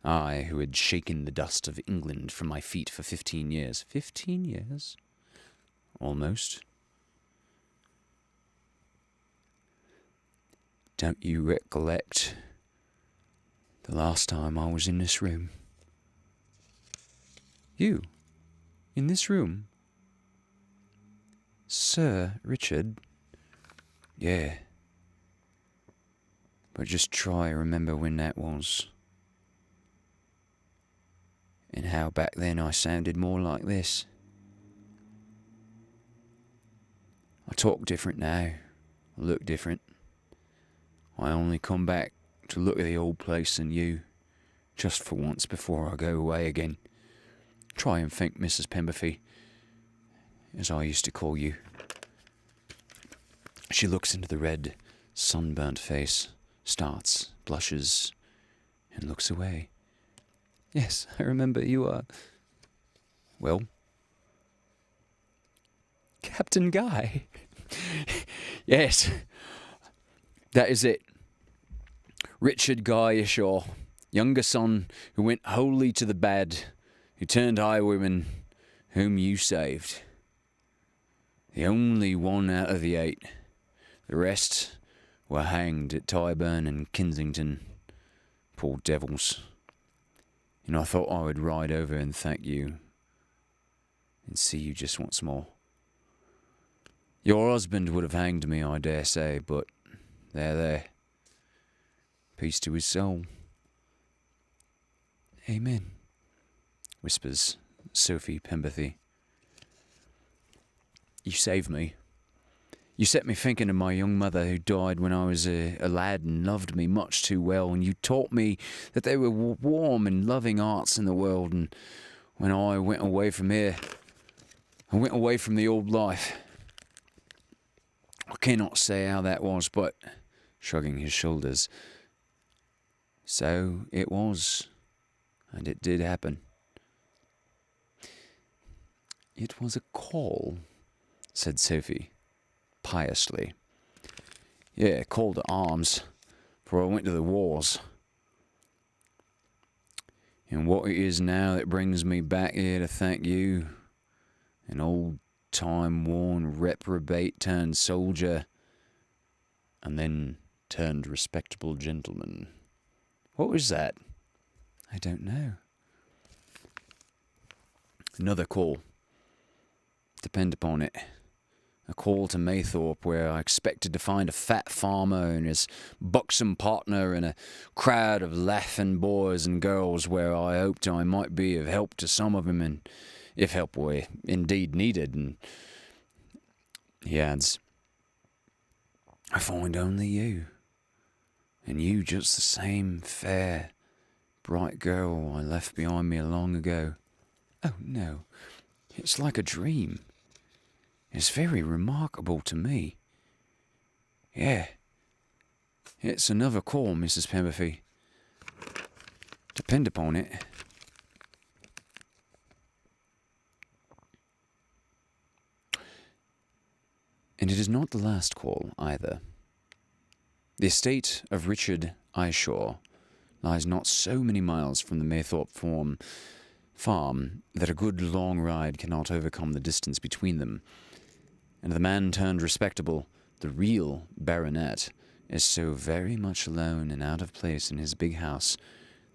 I, who had shaken the dust of England from my feet for 15 years. 15 years? Almost. Don't you recollect the last time I was in this room?" "You? In this room? Sir Richard?" "Yeah. But just try and remember when that was. And how back then I sounded more like this. I talk different now. I look different. I only come back to look at the old place and you, just for once before I go away again. Try and think, Mrs. Pemberley, as I used to call you. She looks into the red, sunburnt face, starts, blushes, and looks away. Yes, I remember you are... Well? Captain Guy. Yes, that is it. Richard Guy Ishaw, younger son who went wholly to the bad, who turned highwayman, whom you saved. The only one out of the 8. The rest were hanged at Tyburn and Kensington. Poor devils. And I thought I would ride over and thank you and see you just once more. Your husband would have hanged me, I dare say, but there. Peace to his soul. Amen, whispers Sophie Pemberley. You saved me. You set me thinking of my young mother who died when I was a lad and loved me much too well, and you taught me that there were warm and loving hearts in the world, and when I went away from here, I went away from the old life. I cannot say how that was, but, shrugging his shoulders, so it was, and it did happen. It was a call, said Sophie, piously. Yeah, call to arms, for I went to the wars. And what it is now that brings me back here to thank you, an old time-worn reprobate turned soldier, and then turned respectable gentleman. What was that? I don't know. Another call. Depend upon it. A call to Maythorpe where I expected to find a fat farmer and his buxom partner and a crowd of laughing boys and girls where I hoped I might be of help to some of them, and if help were indeed needed. And he adds, I find only you, and you just the same fair, bright girl I left behind me long ago. Oh no, it's like a dream. It's very remarkable to me. Yeah, it's another call, Mrs. Pemberley. Depend upon it. And it is not the last call, either. The estate of Richard Ishaw lies not so many miles from the Maythorpe farm that a good long ride cannot overcome the distance between them, and the man turned respectable, the real baronet, is so very much alone and out of place in his big house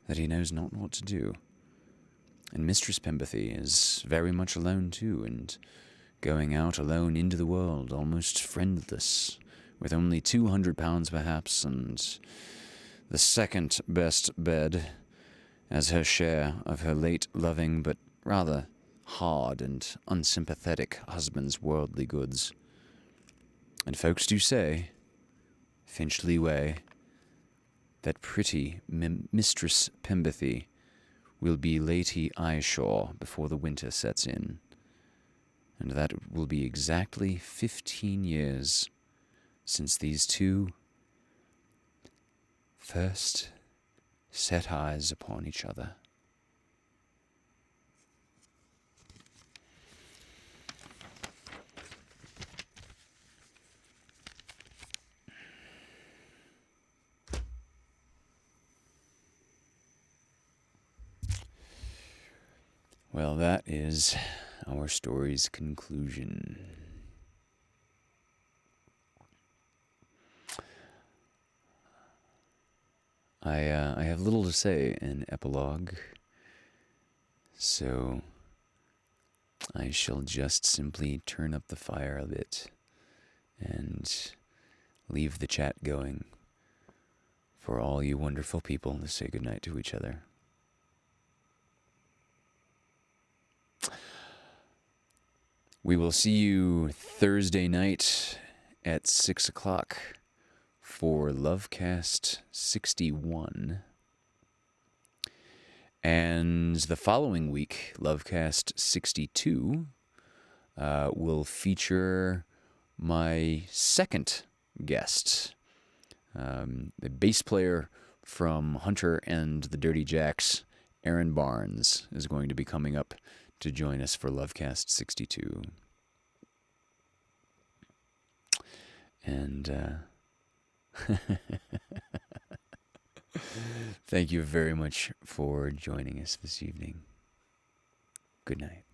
that he knows not what to do. And Mistress Pemberley is very much alone too, and going out alone into the world, almost friendless, with only £200 perhaps, and the second best bed as her share of her late loving but rather hard and unsympathetic husband's worldly goods. And folks do say, Finchley way, that pretty Mistress Pemberley will be Lady Ishaw before the winter sets in, and that it will be exactly 15 years since these two first set eyes upon each other. Well, that is our story's conclusion. I have little to say in epilogue, so I shall just simply turn up the fire a bit and leave the chat going for all you wonderful people to say goodnight to each other. We will see you Thursday night at 6 o'clock for Lovecast 61. And the following week, Lovecast 62 will feature my second guest, the bass player from Hunter and the Dirty Jacks, Aaron Barnes, is going to be coming up to join us for Lovecast 62. And thank you very much for joining us this evening. Good night.